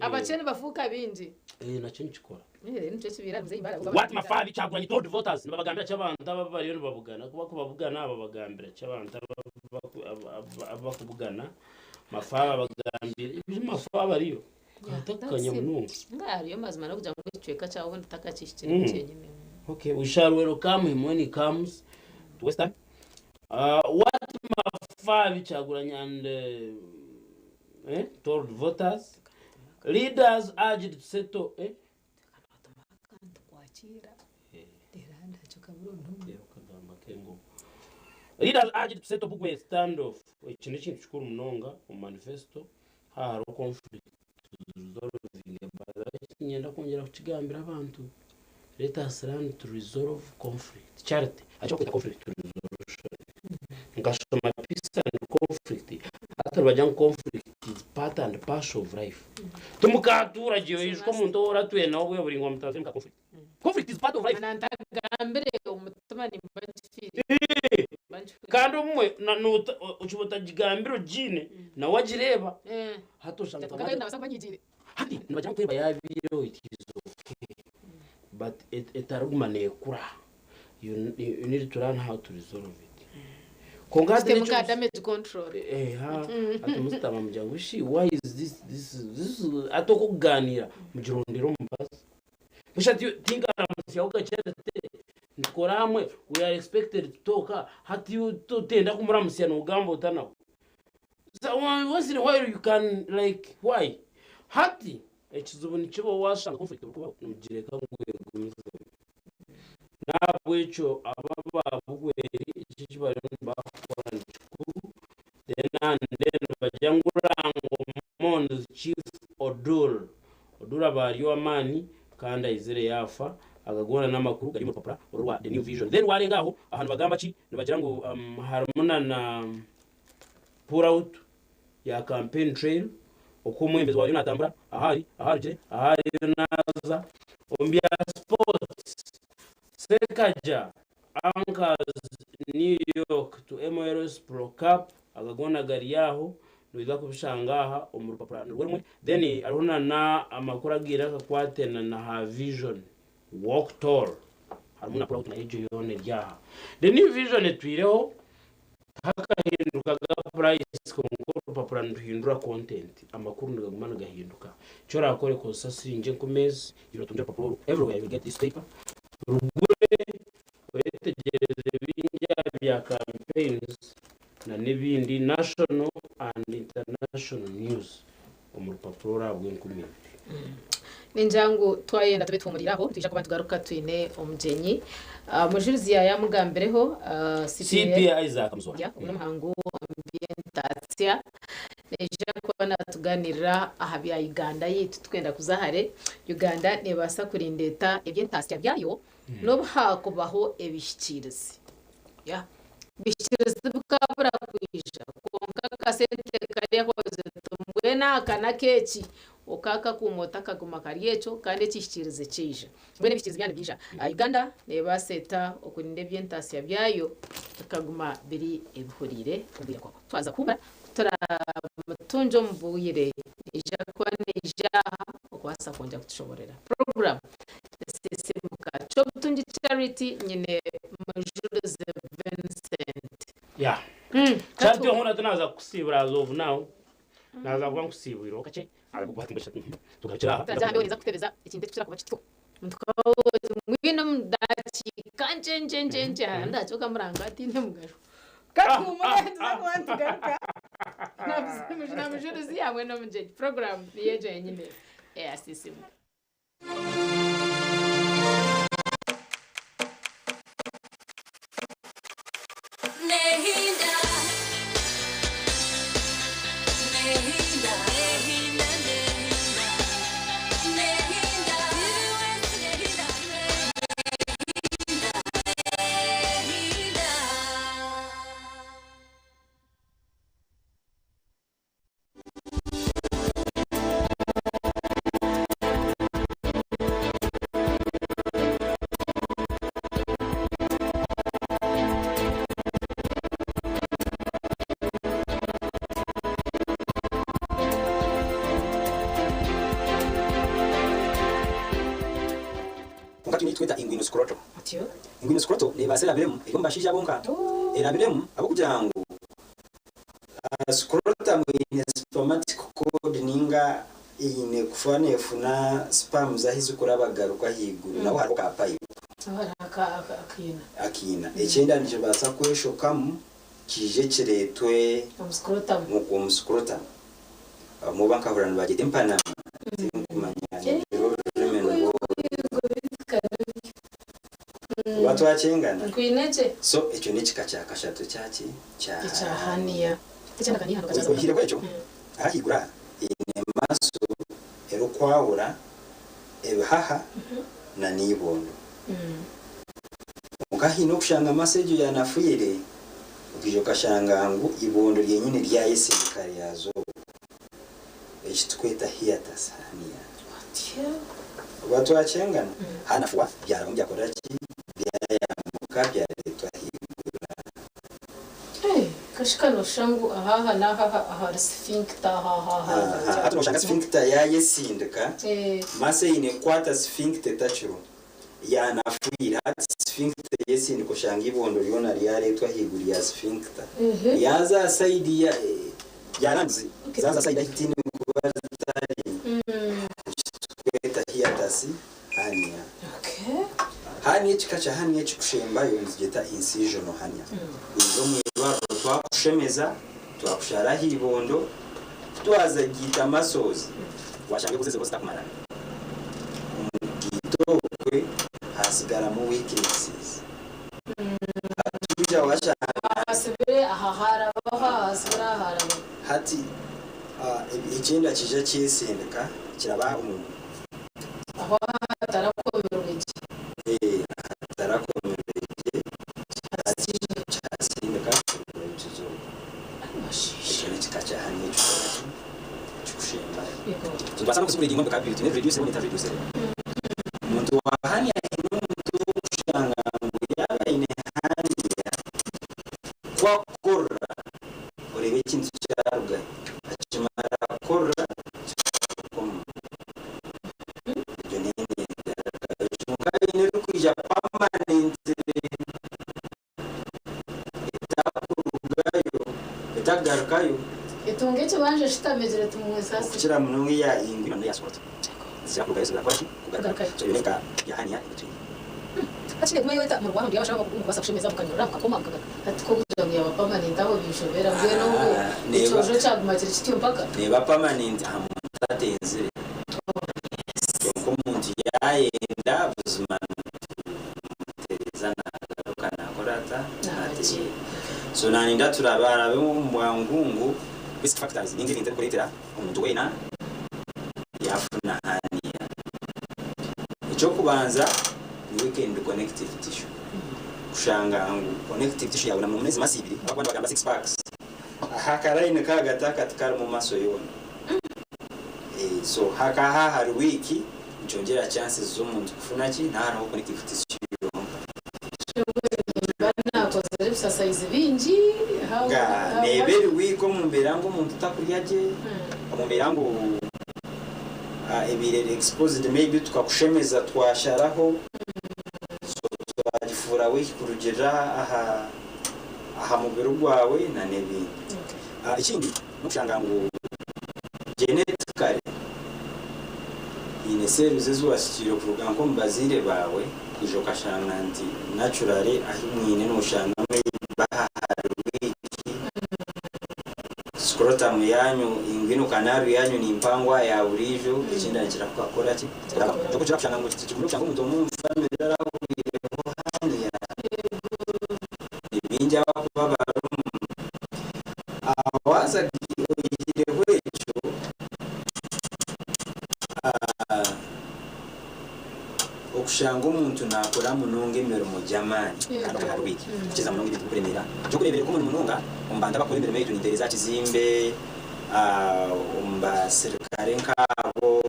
abakene bafuka binji nacyo nkikora nicyo kibira muzeye imbaraga what mafabi cyaguranye told voters nibabagambira cy'abantu ababariyo babugana kuba kubavugana ababagambira cy'abantu abakubugana mafabi abagambira ibyo mafabi ariyo atakanya mununga ngariyo mazima no kugira ngo cyeka cyawo ntakakishikira cyenyine. Okay, we shall welcome him when he comes to Western. What mafabi cyaguranye and told voters, leaders urged to settle leaders urged to settle Bugwe standoff. Ikintu kintu cyukuru munonga mu manifesto haro conflict resolving nyenda kongera kukigambira abantu. Let us learn to resolve conflict. Charity. Acho kwita conflict resolution. Ngashoma peace and conflict. Hata bajya conflict is part and parcel of life. Tumukatura giyo yishko muntu ora tuye nawo bwe buri ngoma mutaze conflict. Conflict is part of life. Nantagambire umutima ni mbafiri. Kandi umwe uchibuta gigambiro jine na wajireba. Hato shanga hati nabajya kweba yabiro it is okay. But etarugumane kura. You need to learn how to resolve it. System ka damage control. Atumusta mujyagushi why is this atokuganira mujirondero mbaza. Mushati thinga amusyaho gacete nikoramwe we are expected to talk hati you to tenda kumuramusya no gamba utanaho. So once in a while you can like why hati ekizubu nikibo washanga conflict kuba mugireka ngwe nabwo icyo ababa bugweri iki kibare bakora n'ikuru then bajyangurango Mons Chief Odul abariyo amani kandi ayizere yafa agagona n'amakuru gari mu papura urwa the new vision then warengaho ahantu bagamba ki nibagira ngo harumuna na pull out ya campaign trail uko umwembezo wa Yonatambura ahari naza ombia sports Sekaja Anchors New York to MLS Pro Cup agagona gari yaho niza kubishangaha umurupapura rwemwe then aruna na amakuru agira akakwatena na ha vision walk tall harumuna pro na ejo yone ryaha the new vision twireho hakahinduka price ko papura nduhindura content amakuru ndagumana gahinduka cyo rakore ko sasinje kumezi yirotunje papuro everywhere you get this paper rugure wetegereze binjya bya campaigns na nibindi national and international news umurupapuro rabwe nkumira ninjangu twayenda tubitwumuriraho tuje kuba tugaruka twine omjenyi mujurizi ya mugambereho CPA Isaac Mzora umuhango ambientation neje kubana tuganirira ahabya Uganda yitu twenda kuzahare Uganda nebasa kurindeta ebyentasiya byayo no hakubaho ebishikirizi bishikirizi bukabura kwisha konka kasente kari yakoze tumbwe nakana keki okaka kumota kaguma karyecho kandi kishikirize kije bene bishikirize byane byija Uganda nebaseta okurinde byentasiya byayo kaguma biri ebihurire kugira kwa twaza kuba tora mutunjo mbuyire ija kwa neja okwasa konja kutushoborera program sisimuka cyo butunji charity nyine Majors Vincent charity hona tunaza kusibura as of now naza kwa kusibiro kace arakubatingisha tukakira turaje neza kutebeza ikindi tukira kuba kitwo mutwawo mwino mdachi kanjenjenjenje ndachoka muranga ati ntemugaro kakuma tuzakwandi garuka na mujurizi yamwe no muje program yeje yenyine sisimu scrotum atyo ingwino scrotum ne basera biremu iyo mbashije abonka era biremu abo kugira ngo scrotum ni spermatic cord ninga ine kufane funa sperm zahize kurabagaruka higuru naho hariko ka pipe akina icyenda nije basa kweshokamu kije kiretwe mu scrotum mu banka horana bagite impana watu wachengana kwinece so icyo ni kikacha kashatu cyaki cya hania cyana kani hano kazaza kuhire kwecho ahigura ine maso ero kwahura ebahaha na nibondo mukahino kushanga message ya nafuyire ukijo kashanga ngo ibondo ryenyine rya yesikari yazo ekitweta hiatus hania watu wachengana hanafuwa byarambya koraki byaya letwa higura kashikano shangu ahaha nahaha aha sphincter ahaha hatu shanga sphincter ya yesindika mase ine kwata sphincter tachiro ya nafuira sphincter yesindiko shanga ibondo ryona rya letwa higura ya sphincter yaza side ya yaranzi zaza side hitini kubatari tweta hiatus hania hania chikacha hania chikushemba yonzigeta incision hania izo mwirwa twakushemeza twakushara hibondo twaza gita masozi washange kuzeze bose takumarana gito kwe hasigara mu weaknesses tuja washanga hasibire ahahara bahasibira ahara hati icyenda kije cyesendeka kiraba umuntu aho atarakomereye atarakomereye cyasindika kurujizo ashishije kikacha hanye chukushemba tubasa no kusubira ingombe kabiri tune reduce monita reduce umuntu wa hanya umuntu kushanga yaba ine hanya kwa korra urebe ikintu cyaruga akimara korra ya permanent etagarukayo itungeke banje shitamezere tumwesasi kukira munungi ya ingwino ya sport ziyakugayo zigakwashi kugarukayo so yoneka yahania itu akire kumwe weta mu Rwanda yabashaka kubasa kushemeza mukanyura mukakoma atiko kugira ngo yaba permanent aho bishobera bwe no icojo cyagumatira kitiyo mpaka neba permanent amutatenzire ko umuntu yayenda buzima so naninda turabara be mu ngungu risk factors n'ingeri kuretera umuntu wena yafuna hania icyo kubanza ni weekend connective tissue kushanga ngo connective tissue yawe mu mezi masibiri abandi bagamba 6 packs hakaraine kagataka tukara mu maso yone so hakaha hari wiki njongera chances z'umuntu kufuna ki ntaraho connective tissue exercise binji ga neberi wiko mumberango umuntu takuryaje mumberango ebire exposed maybe tukakushemeza twasharaho so twagifura wiki kurugera aha mubero gwawe na nebi ikindi mushanga ngo genetically ine cells zuwashikiro kuruga ngo mbazire bawe ijo kashanga nti naturally ahimwine no shanga scrotum yanyu ingwino kanaru yanyu ni mpangwa ya urijo ikinda kira kukakora ki cyo kushanga ngo kikumulo cyangwa umuntu mu family raraho handi ya ibinja baba awaza gire hwecho okushanga umuntu nakora mununga emero mu jamani kandi harwiki kiza mununga ibintu kuremera cyo kurebera ko umuntu mununga umbanda bakora imbere meyo tunitereza kizimbe umba serikare nkabo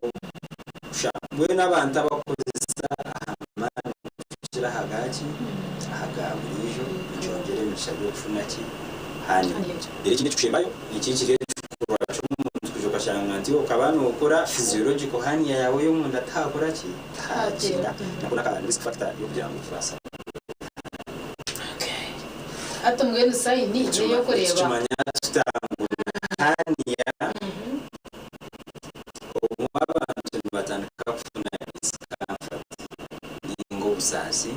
ushangwe n'abantu abakozesa amana kira hagaki hagaburijo njongere mishabyo kufuna ki hani rero ikindi tushembayo iki kire kurwa cyo umuntu kujoka shanga nti ukabana ukora physiological hani yawe yo munda takora ki takira nakuna ka risk factor yo kugira ngo fasa atumwe n'isayini yo kureba tumanya tutangura hani ya abantu batandika kufuna discomfort ningo busasi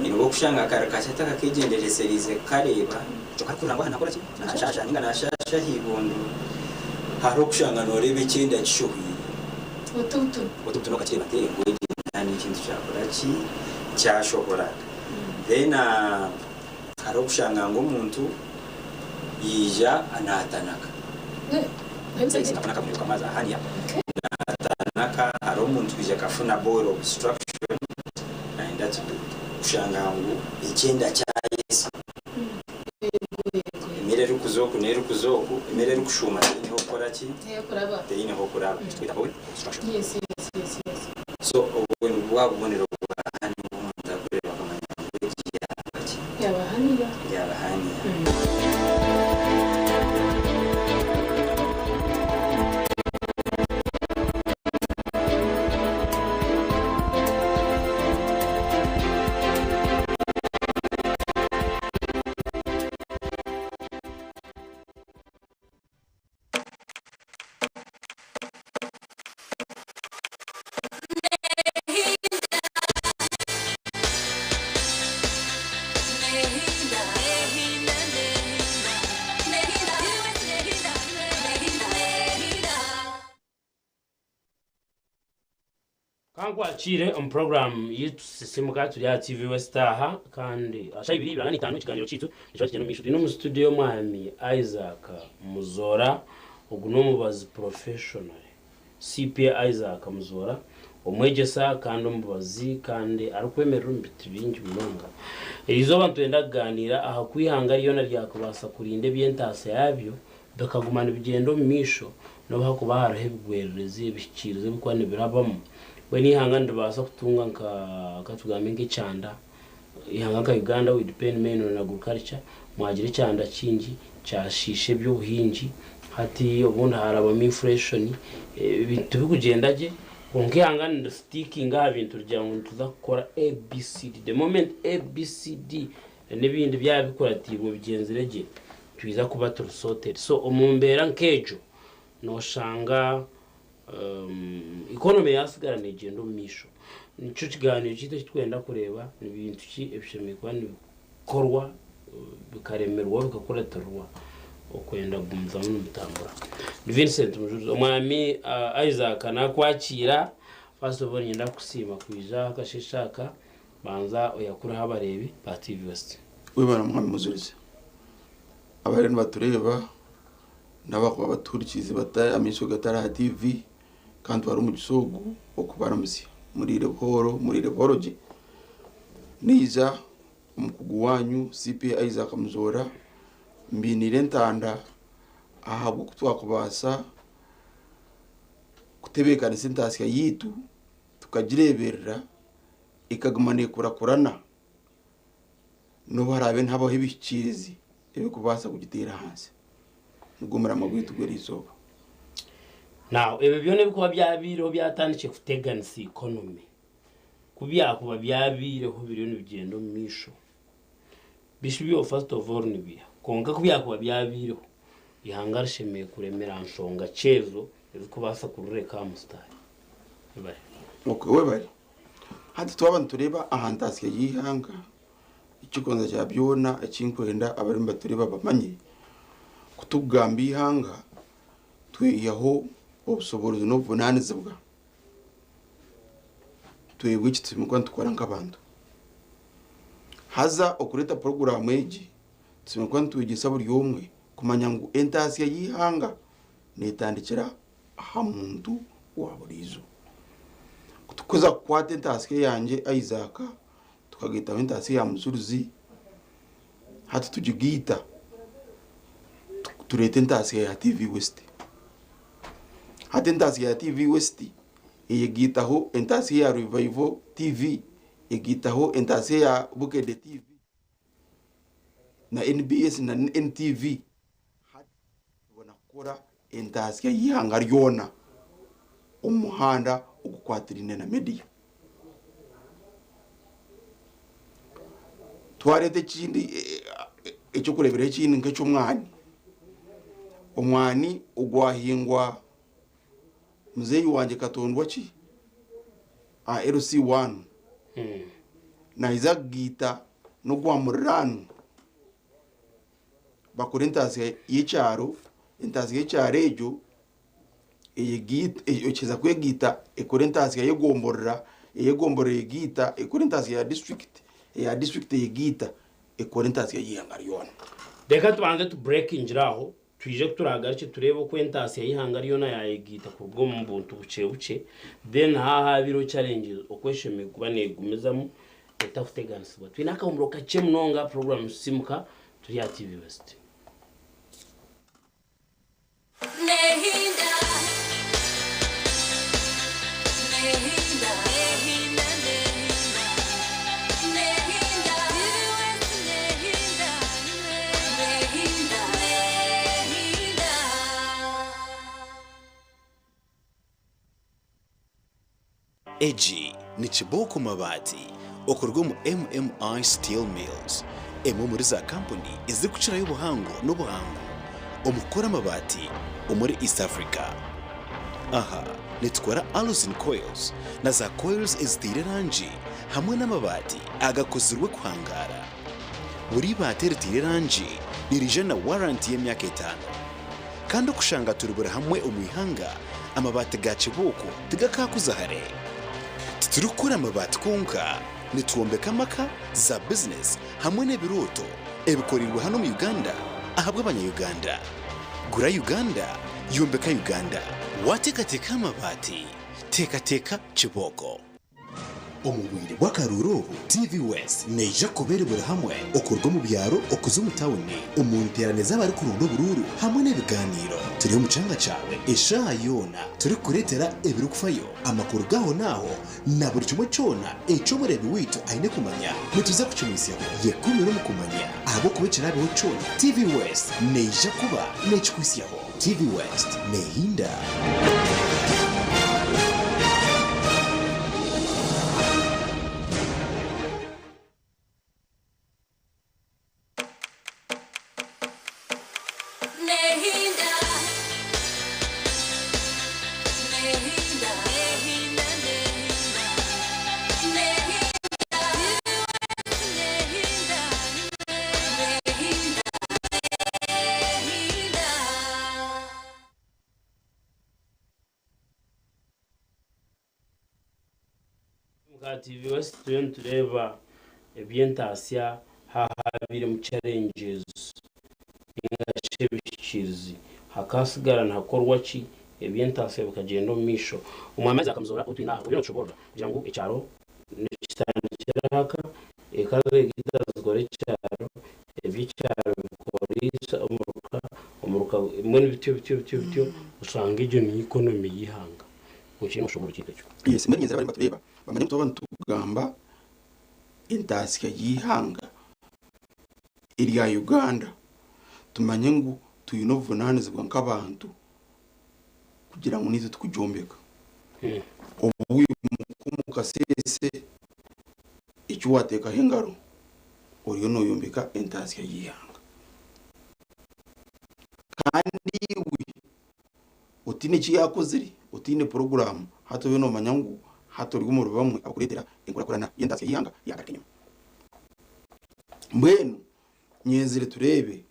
ingo kushanga karakasha takakigendereserize kareba tukakura ngo hanakora ki nashasha ninga nashasha hibondo haro kushanga norebe ikindi agishuhi ututu no kakiri bateye ngo nani ikintu cyakora ki cyashobora then haro kushanga ngo umuntu yija anatanaka nzi nakana kamwe kamaza hanya anatanaka haro umuntu kija kafuna ball obstruction and that's kushanga ngo ikindi cya Yesu emerera ukuzoku nero ukuzoku emerera ukushuma niho ukora ki kuraba niho kuraba twita ball obstruction yes so when wabonera hani umuntu akorera bakamanya ngo yabahanira kankwakire program y'isisimuka turi ya TV West aha kandi asha ibiri birana itanu kiganiro citu nico cyane mishu no mu studio mwami Isaac Muzora uguno mubazi professional CPA Isaac Muzora umwegesa kandi umubazi kandi arukwemerera imbiti bingi binonga izo bantu endaganira aha kwihanga ariyo naryakubasa kurinde byentase yabyo bakagumana ibigendo misho no bakuba harahebwereze bishikirize bikwane birabamo when ihanga ndabasa kutunga katugambe ngicanda ihanga ka Uganda we depend men on agriculture mwagire cyanda kingi cyashishe by'ubuhinji hati ubundi haraba inflation bintu bikugendaje onke ihanga ndasticking abintu rya ngo tuzakora ABCD the moment ABCD n'ibindi byabikoratirwe bigenzerege twiza kuba turusotere so umumbera nkejo no shanga economy yasigara negendo misho nico kiganiro cyito twenda kureba ibintu ki ebishemekwa nikorwa bikaremerwa bikakoraterwa okwenda gumza mu mutambura Vincent Mujuzi umwami Isaac nakwakira first of all nyenda kusima kwija kashishaka banza oyakura habarebi ba TV West wibana mwami Muzurize abareni batureba nabako abaturikize bataye amisho gatara TV kandi bari mu gisogo okubaramuzi muri reboroje niza umukugu wanyu CPA Isaac Muzora mbinire ntanda ahabwo kutwakubasa kutebekana sentasi yitu tukagireberera ikagumane kurakurana no barabe ntabaho ibikirizi kubasa kugitera hanze ngumira amagwitu gwerizoba now ebe byone bikuba byabiro byatandike kuteganisa economy kuba byabireho biriyo n'ibigendo misho bishibyo first of all nibiya konga kuba byabireho ihangarishemeye kuremera nshonga chezo kubasa kurureka mustari bari we bari hati twabantu tureba ahantasiye yihanga ikikonza cya byona akinkwenda abarimba tureba bamanye kutugambi ihanga twiyaho obusoboruzo no bunanizibwa twebwe kitsimukwa tukora nk'abantu haza okureta program eji tsimukwa twigisa buri umwe kumanya ngo entasiya yihanga netandikira aha muntu waburizo kutukoza kwate entasiya yanje Isaac tukagita entasiya ya Muzuruzi hati tujigita turete entasiya ya TV West hati entasiya ya TV West yegitaho entasiya ya Revival TV yegitaho entasiya ya Bukede TV na NBS na NTV hati bona kora entasiya yihanga ryona umuhanda ugukwatirine na media twarete kindi icyo kurebera kindi nk'icyo umwani ugwahingwa muzeyi wanje katondwa ki LC1 na izagita no gwa murano bakora entasiya y'icyaro entasiya y'icyaro ejo ikiza kwegita ekora entasiya yegomborera yegita ekora entasiya ya district yegita ekora entasiya yihanga ryona reka tubanze tu break injiraho tuje turagaruke turebe ko entasiya yihanga ryona yayegita ku bwo mu buntu buce then haha biro challenges okwesheme kuba negumezamo etafuteganisibwa twinaka umroka chemnonga program simuka turi ya TV West Eji ni Chiboko Mabati okorwa mu MMI Steel Mills emwe muri za company izi kucira y'ubuhango n'ubuhango omukora amabati omuri East Africa. Aha nitwara alusin coils na za coils ezitire rangi hamwe n'amabati agakozirwe kuhangara. Buri bati ritire rangi nirije na warranty y'emyaka 5 kandi okushanga turibura hamwe omwihanga amabati ga Chiboko tigakakuzahare. Turukura amabati konka nituombeka maka za business hamwe n'ebiroto ebikorirwa hano mu Uganda ahabwa abanya-Uganda. Gura Uganda yombeka Uganda watekateka amabati tekateka Chiboko. Omubwire bw'akaruro TV West neja kuberebera hamwe okorwa mu byaro okuza mu tawuni umunterane z'abari ku rundo bururu hamwe n'ibiganiro turi mu canga cawe esha yona turi kuretera ebiri kufayo amakuru gaho naho na buri kimwe cyona eco murebi witu aine kumanya nituza kucumisiya yekumira mu kumanya abo kubicira biho cyona TV West neja kuba nechikwisiyaho TV West nehinda. TV West tureba ebyentasiya hahabire mu challenges ingashebishirizi hakasigara ntakorwa ki ebyentasiya bikagenda mu misho umwamazi akamuzora utwina uyo nshobora kugira ngo icyaro nikitandikira haka ekaze gitazgore icyaro eby'icyaro bikorisa umuruka mwene bityo usanga ibyo ni economy yihanga ukintu ushobora kitecho. Yes, muri nzira bari batureba bamanye tubantu tugamba entasiya yihanga iri ya Uganda tumanye ngo tuyinovunanizwa nk'abantu kugira ngo nizo tukujombeka ubu mukasese icyo wateka hengaro uriyo no yombeka entasiya yihanga kandi utine kiyakoziri utine program hato bino manyangu hato rigumuru bamwe akuretera ingurakorana yendasiya yihanga yagakenyo mbwenu nyenzire turebe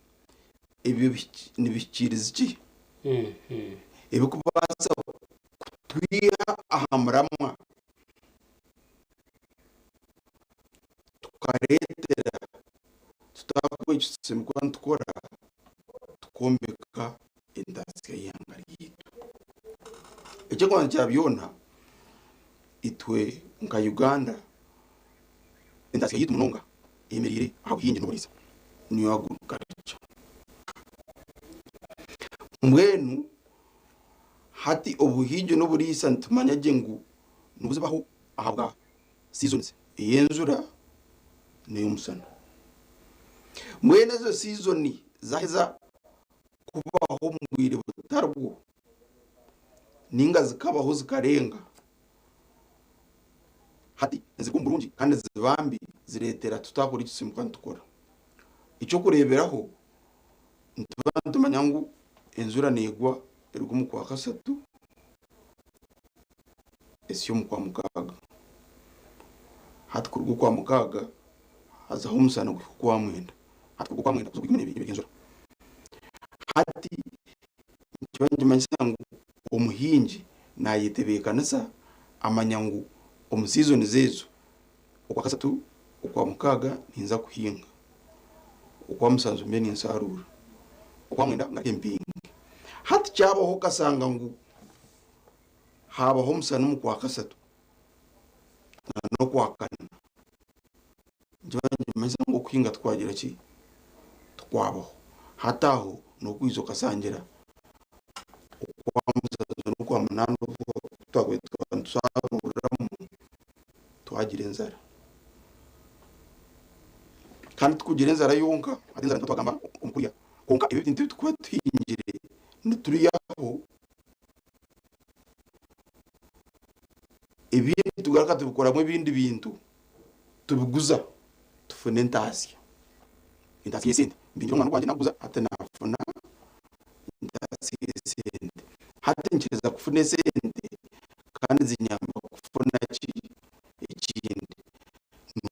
ibyo nibikiriza iki ibikubaza twiha ahamramwa tukaretera tutakwicitse mu Rwanda tukora tukombeka indasiya yihanga yitu icyo Rwanda cyabyona itwe nka Uganda indasiya yitu munonga emerire aho yinje n'uburiza niyo agurukaca mwenu hati obuhije n'uburisa ntumanya jengu nubuzabaho ahabwa seasons yenzura niyo musana mwene zo season zaheza kubaho mu bwire butarwo ninga zikabaho zikarenga hati zikumburungi kandi zibambi ziretera tutakora ikisimbuka ntukora icyo kureberaho ntumanya ngo enzura negwa ergo mu kwa kasatu esyo mu kwa mukaga hati kurgo kwa mukaga hazaho umusana kwa mwenda hati kurgo kwa mwenda kuzugimene ibigenzura hati kibanje manyango umuhinji nayitebekanasa amanyango omusizoni zezo ukwa kasatu ukwa mukaga ninza kuhinga ukwa musanzu mbe ninsarura ukwa mwenda ngakempinga hati cyabaho kasanga ngo habaho musana mu kwa kasatu no kwa kana njye manyango kuhinga twagira ki twabaho hataho no kwizo kasangira ukwa musanzu no kwa munano twagwe twantusarura twagira inzara kandi tukugira inzara yonka ati inzara twagamba umukuriya konka ibi bintu tukwe twinjire nuturiyaho ibindi tugaraka tubikoramo ibindi bintu tubiguza tufune intasi yesente mbinjira umwana wanjye naguza ate nafuna intasi yesente hati ncheza kufune sente kandi zinyamba kufuna ikindi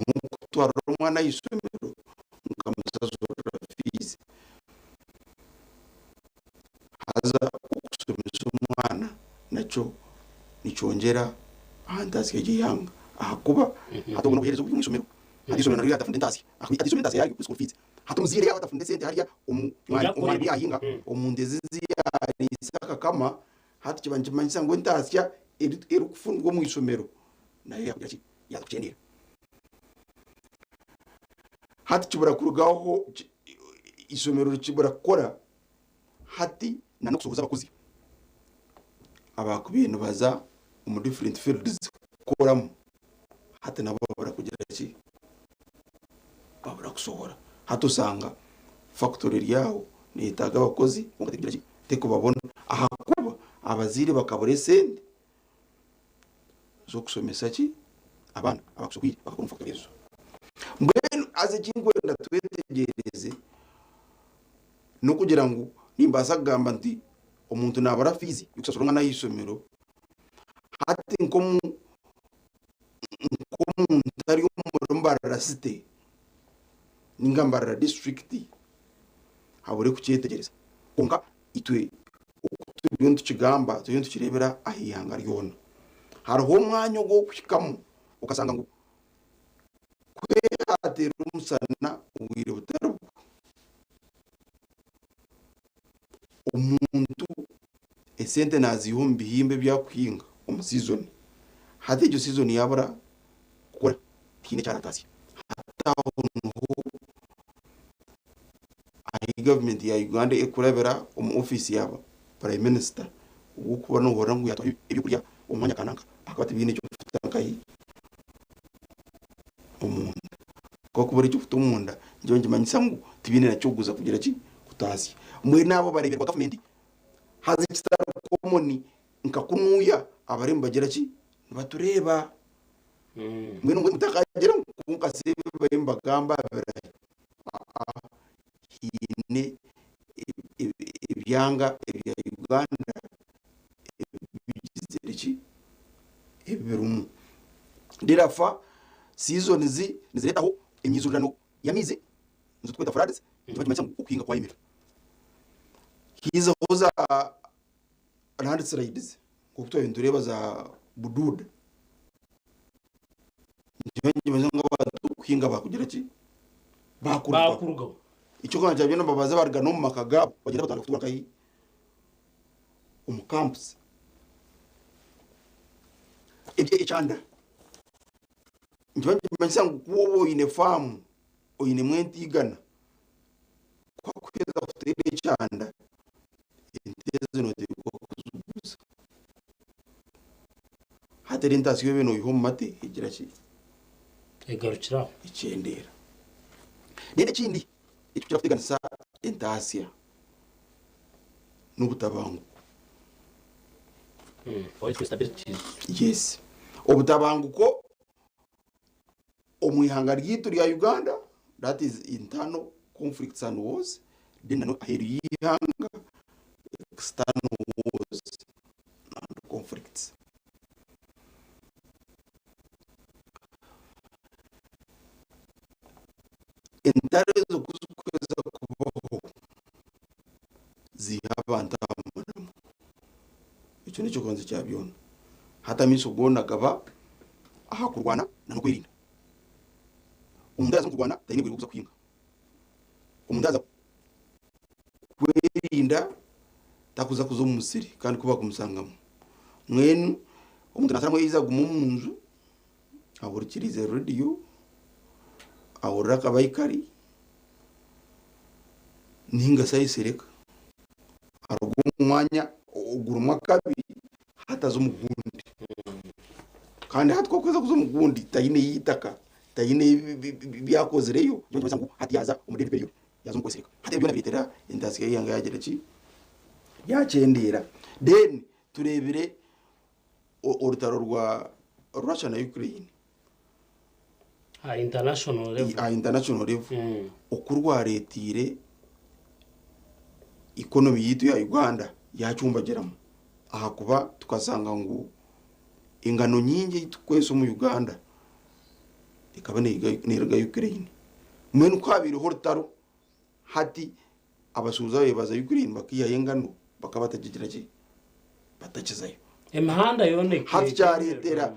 nuko twara umwana yisomero nkamusazura fizi haza ukusomeza umwana naco nicongera ahantasi yagihanga ahakuba hatobona ubuherezo bw'umusomero adisomero nari atafunda intasi adisomero intasi yayo school fees hatumuzire yawe atafunda sente hariya umwana yahinga umundezi ziyari saka kama hati kibanje manyisa ngo intasi ya eri kufundwa mu isomero nayo yakugira yakucendera hati kibura kurugaho isomero kibura kora hati nano kusohoza abakozi abakubintu baza mu different fields koramo hati nabo babura kugira ki babura kusohora hati usanga factory yawo nitaga abakozi ungategira ki teko babona ahakuba abazire bakabure sende zo kusomesa ki abana abakusukwi bakabona factory zo mbene aze kingwe ndatwetegereze no kugira ngo nimbasa gamba nti omuntu nabara fizi yukusasura ngana yisomero hati nkomu ntari umurambara city ningambara district habure kucyetegereza konka itwe tubyo tukigamba tubyo tukirebera ahihanga ryona hariho umwanya wo kwikamo ukasanga ngo kwehatera umusana ubwire butaruko umuntu esente nazihumbi himbe byakwinga umusizoni hati iryo season yabura gukora kine cyaratasi hataho ahi government ya Uganda ekurebera office yaba prime minister ukuba no hora ngo yatwa ibikurya umwanya kanaka akabati bine cyo futankayi umuntu ko kubura cyo futumunda njye ngimanyisa ngo tibine nacyoguza kugira ki kutasi mwe nabo bareberwa government hazi kitara komoni nkakunuya abaremba bagira ki batureba mwe ngo mutakagera kunkasebe baremba gamba hine ibyanga ebya Uganda bizeriki ebirumu dirafa season niziretaho imyizurano yamize nzo tweta frades ntibakimanisa ukwinga kwa imira hizo hoza landslides kutoa ndureba za bududa njye bazanga bakwinga bakugira ki bakuruga icyo kana cyabyo n'ababaza barga no makaga bagira batanga kutuka kai campus ibye icyanda njye bazanga kuwo ine farm oyine mwenti igana kwa kweza kutere icyanda intezo no de kuzubuza hateri ntasiyo beno yiho mate igira ki egarukira icyendera nene kindi icyo kiravuganisa intasiya n'ubutabanguko political stability yes ubutabanguko omwihanga ryitu rya Uganda, that is internal conflicts and wars, then aheru y'ihanga external wars and conflicts. Entare zo kuzukweza kubaho ziha abantu amaramu. Icyo nicyo konze cyabyona. Hata miso gona gaba aha kurwana no kwirinda. Umuntu aza kurwana tayine kuza kwinga. Umuntu aza kwirinda takuza kuzo musiri kandi kuba kumusangamo. Mwenu umuntu natara mwiza gumunzu aburikirize radio awuraka bayikari ninga sayisereka arugumwanya ugurumwa kabiri hatazo mugundi kandi hatko kweza kuzo mugundi tayine yitaka tayine byakozereyo byo ngo hati yaza umudeli peyo yazo mukoseka hati byo nabitera indasiye yanga yagera ki yacendera then turebere urutaro rwa Russia na Ukraine international level international level okurwa retire economy yitu ya Uganda yacumbageramo aha kuba tukasanga ngo ingano nyingi twese mu Uganda ikaba nirga Ukraine mwenu kwabiri hortaro hati abasuza bebaza Ukraine bakiya ingano bakabatagira ki batakizayo emhanda yone hati cyaretera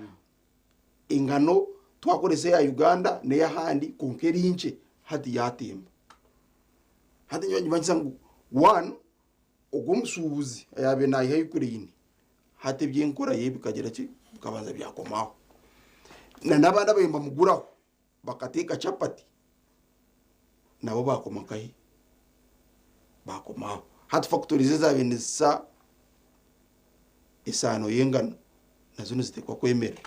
ingano twakorese ya Uganda ne yahandi konkerinche hati yatemba hati nyonyi banyisangu one ogumsubuzi ayabe na ya Ukraine hati byenkora yebikagira ki bukabanza byakomaho na nabanda bayimba muguraho bakateka chapati nabo bakomakaye bakomaho hati factories zabene sa isano yengano nazo zitekwa kwemera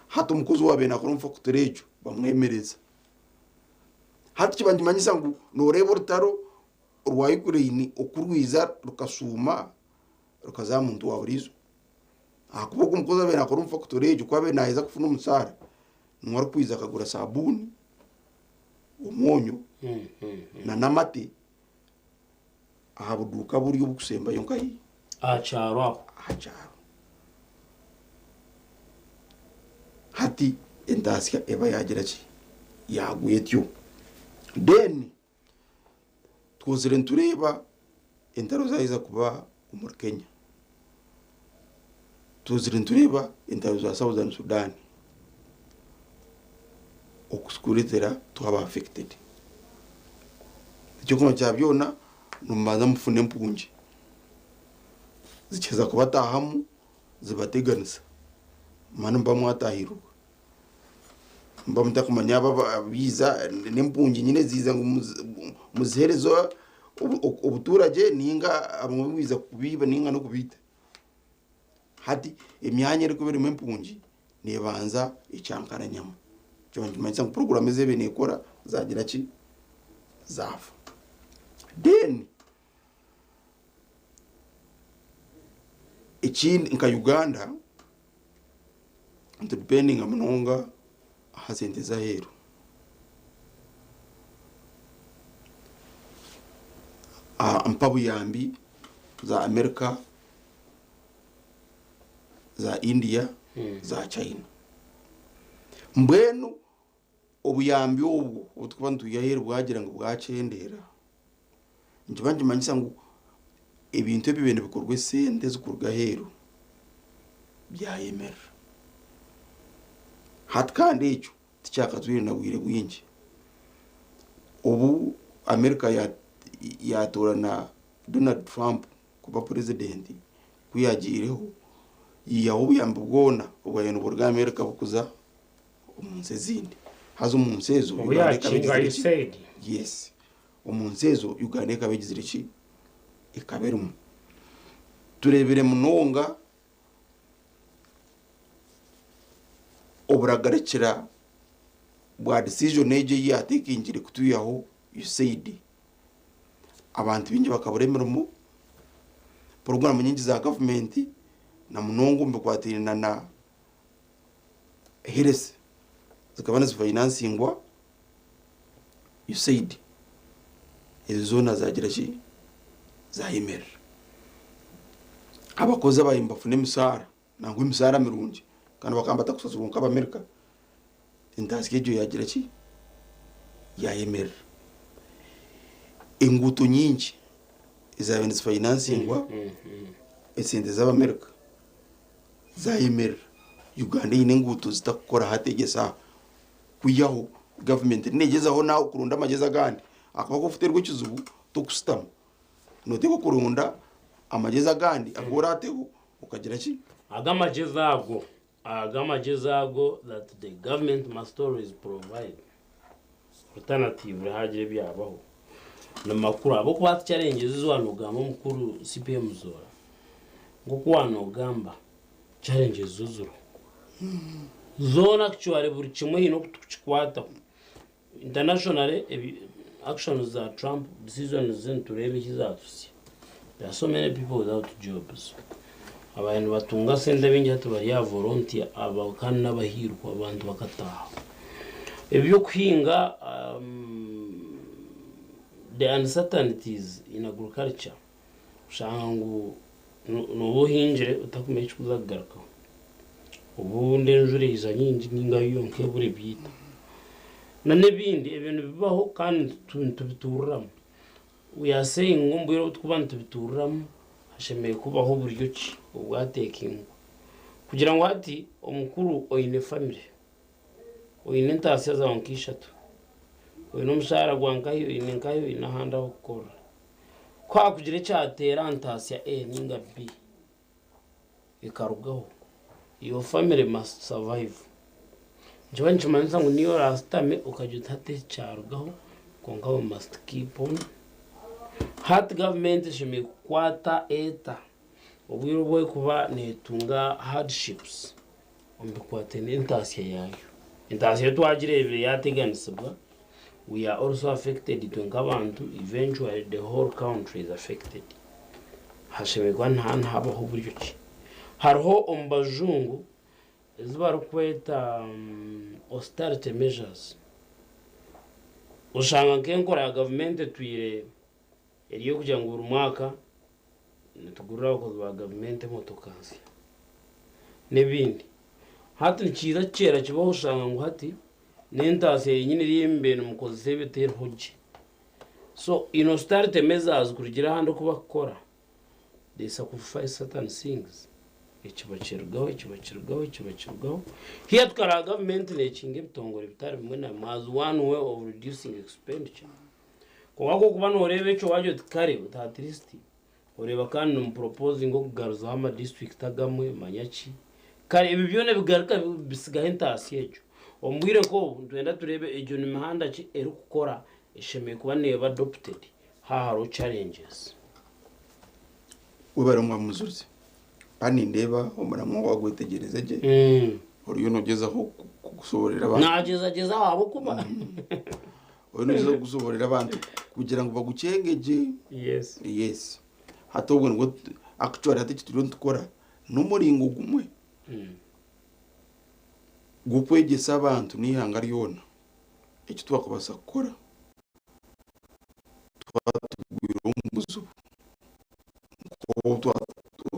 hati umukozi wabe nakora factory ejo bamwemereza hati kibandimanyisa ngo norebo rutaro rwa Ukraine okurwiza rukasuma rukazamuntu waburizo akubo kumukozi wabe nakora factory ejo kwabe naheza kufuna umusara nwari kwiza akagura sabuni umunyu na namate ahabuduka buryo bukusemba yonkayi acharo hati endasya eba yagira ki yagwetyo then twozire ntureba entaro zayiza kuba umur Kenya twozire ntureba entaro za Southern Sudan okuskuritera twaba affected cyo kono cyabyona numbaza mufune mpunje zicheza kubatahamu zibateganisa mana mbamwatahiru mbamutakumanya baba biza nempunji nyine ziza ngo muziherezo obuturage ninga amubiza kubiba ninga no kubita hati emyanya eri kubera impunji nebanza icyankana nyama cyo ndimanyisa ngo program zebe nekora zagira ki zafa then ikindi nka Uganda depending amunonga hasenteza hero ampabu yambi za America za India za China mbwenu obuyambi obwo otukubantu yahero bwagira ngo bwacendera njibanje manyisa ngo ebintu ebibende bikorwe sente zikurga hero byayemera hatkande echo tichakatwire na bwire bwinji ubu America yatora na Donald Trump kuba president kuyagireho yaho buyambo bwona ubwayeno burga America bukuza umunse zindi hazo umunsezo yes umunsezo Uganda kabegizire ki ikaberumu turebere munonga oburagarekera bwa decision eje yatekinjire kutuyaho USAID abantu binje bakaburemeramo porogaramu nyingi za gavumenti na munongo mbikwatirana na heresi zikaba nizifinansingwa USAID izo zona zagira ki zayemerera abakozi abayimba fune emisara nangwa emisara mirungi kandi bakamba takusasirwa nk'abamerika entasi y'egyo yagira ki yayemerera enguuto nyingi ezaaba nizifinansingwa esente z'abamerika zayemerera Uganda yine enguuto zitakukora hategesa kuyaho gavumenti negezaho nawe kurunda amagezi agandi akaba kufuterwa ekizibu tokusitama noteko kurunda amagezi agandi agora ateho ukagira ki agamagezi ago that the government must always provide alternative hagire byabaho namakuru abo kwa challenge zwanogamba mukuru CPM zora ngo kwanogamba challenge zuzuru zona actually buri kimwe hino kuchikwata international actions za Trump decisions zenturebe kizatusi. There are so many people without jobs. Abantu batunga sende bingi hatu bari ya volunteer abakana n'abahirwa abantu bakataha. Ebyo kuhinga the uncertainties in agriculture. Shangu nubuhinjire utakumenya kuzagaruka. Ubundi njure iza nyingi ninga yonke buri byita. Na nebindi ibintu bibaho kandi tubituramo. We are saying ngumbiro tukubana tubituramo hashemeye kubaho buryo ki ubwatekinga. Kugira ngo ati omukuru oyine family. Oyine ntasi za onkishatu. Oyine umushara gwankayo oyine nkayo inahanda okora. Kwa kugira cyatera ntasi ya A ninga B. Ikarugaho. Your family must survive. Jwan chumanza ngo niyo rastame ukajutate charugaho kongaho must keep on. Hat government shime kwata eta. Obwiro boy kuba netunga hardships. Ombikwate n'intasiya yayo. Intasiya twagire ibiri yateganisibwa. We are also affected to ngabantu eventually the whole country is affected. Hashimegwa nta habaho buryo ki. Hariho ombajungu zibaru kweta austerity measures. Ushanga nkenkora ya government twire eriyo kugira ngo urumwaka nitugurira abakozi ba government motokansi nebindi hati nikiza kera kibaho ushanga ngo hati nentase nyine iri imbere umukozi sebetera hoje. So in austerity measures kugira hando kubakora they sacrifice certain things. Ichibachirgaho. Here tukara government nechinge bitongore bitari bimwe na as one way of reducing expenditure. Kwa kuba norebe cyo waje tukare at least ureba kandi no proposing ngo kugaruza ama district agamwe manyachi. Kare ibi byone bigaruka bisigahe ntasi ejo. Ombwire ko twenda turebe ejo ni mahanda ki eri gukora ishemeye kuba neba adopted. Haro challenges. Ubara mwa muzuzi. Pani ndeba umuramwo wagwetegereza je uriyo nogezaho gusoborera abantu nageza wabo kuba oyo nogeza gusoborera abantu kugira ngo bagucengeje. Yes hatobwo ngo actually hati kituriyo tukora n'umuringo gumwe gukwegesa abantu nihanga ryona icyo twakubasa gukora twatugwira umuzubu ko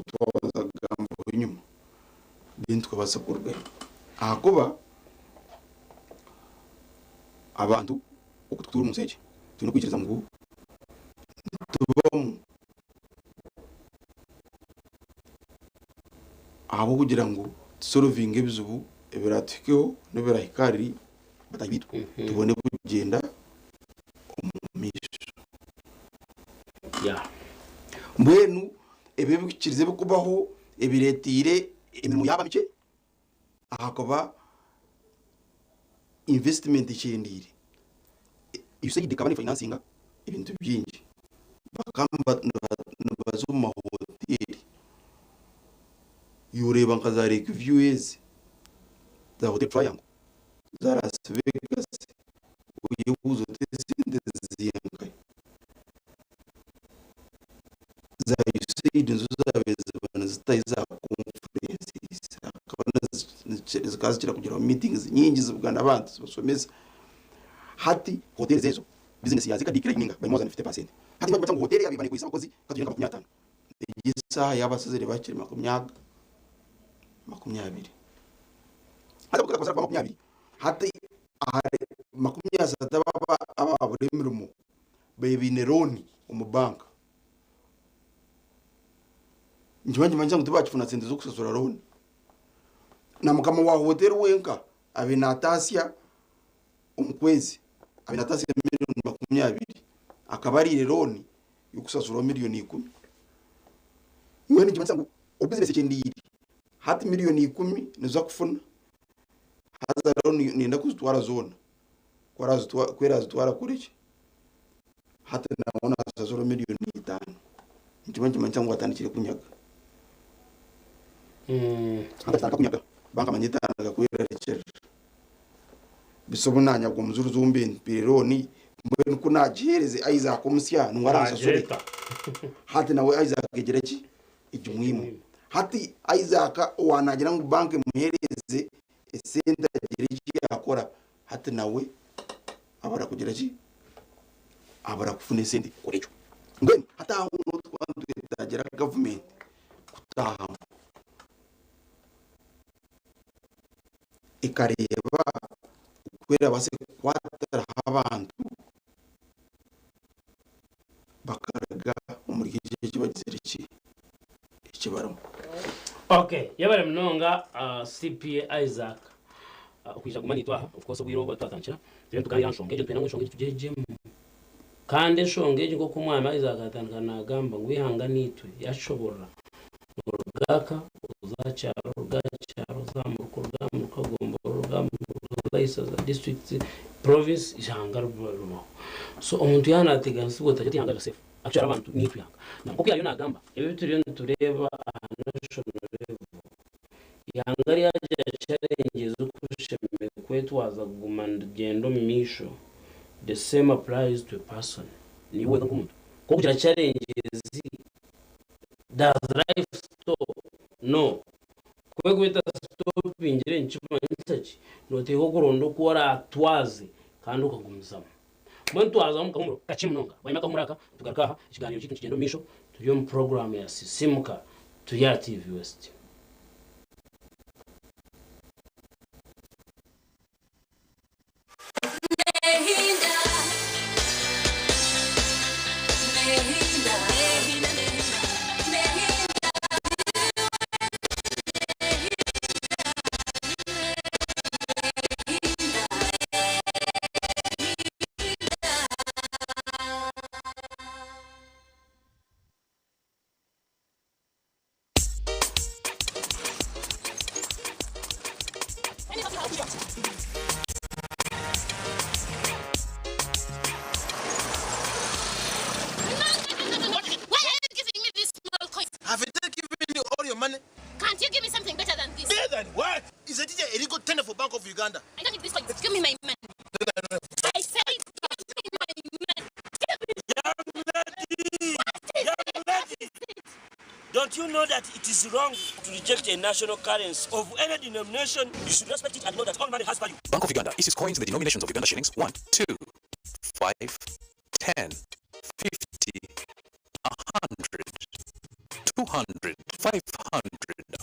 twabazagambo inyuma bintu twabasa kurwe ahakuba abantu ukutura umuseke turi kwikiriza ngo tubamo abo kugira ngo solving ebizubu ebiratikeho nebirahikari batagitwa tubone kugenda umumisho mbwenu ebibikirize bikubaho ebiretire emirimo yabamike ahakoba investment ikindire USAID kabane financinga ibintu byingi bakamba bazo mu hoteli yureba nkazareka views za hotel triangle za Las Vegas uyibuzo tesinde ziyanka za zaidi nzo zabezibana zitayiza conferences akabona zikazikira kugira meetings nyingi zivugana abantu zibasomeza hati hotel zezo business yazika declining by more than 50%. Hati bajya ngo hotel yabibane kwisa abakozi katuyenga 50. Igisa yabasezere bakiri 20. Hata kutoka kwa 20. Hati ahare 20 aba buremero baby neroni umubanka njibanje manje ngutubachifuna sente zo kusasura loan na mukama wa hotel wenka abinatasia umukwezi abinatasia milioni 20 akabarire loan yokusasura milioni 10 mwene njibanje ngo business cyendiri hati milioni 10 nizo kufuna haza loan nenda kuzitwara zona kwera zitwara kuriki hata naona sasura milioni 5 njibanje manje ngo atandikire kunyaga hata kunyaga banka manyita agakwera rechere bisobunanya ngo muzuru zumbe pironi mbwe kunajereze aiza komusya nwaranza soleta hati nawe aiza kegereki ijumuhimu hati aiza ka wanagira ngo banke muhereze esenda gereki yakora hati nawe abara kugereki abara kufune sende korecho ngeni hata uno twandugera government kutaha ikareba kwera base kwatara abantu bakaraga umurigije kibagiziriki ikibaramo. Okay, yabare mnonga CPA Isaac ukwisha kumanitwa of course bwiro batatantira rero tuganira nshongeje twena nshongeje tujeje kandi nshongeje ko kumwana Isaac atandukana gamba ngo ihanganitwe yashobora urugaka uzacyaro zamuruko gombo urugamba district province ihangarwa so umuntu yanateganya sibo tajya Joseph actually abantu nitwanga nako yayo nagamba ebe turiyo tureba national level yangari yaje challenge zo kusheme kwetu waza kugumana gendo misho the same applies to a person niwe nk'umuntu ko kugira challenges does life stop no kwegweta stop ingire nchuma ntachi note hokorondo kuora atwaze kandi ukagumizamo mwentu aza mukamuro kachimnonga wanyaka muraka tugarakaha ikiganiro cy'iki kigendo misho turiyo mu program ya Simuka tuya TV West. Uganda. I don't need this fight. Give me my money. I said, give me my money. Young lady. Don't you know that it is wrong to reject a national currency of any denomination? You should respect it and know that all money has value. Bank of Uganda issues coins in the denominations of Uganda shillings 1, 2, 5, 10, 50, 100, 200, 500,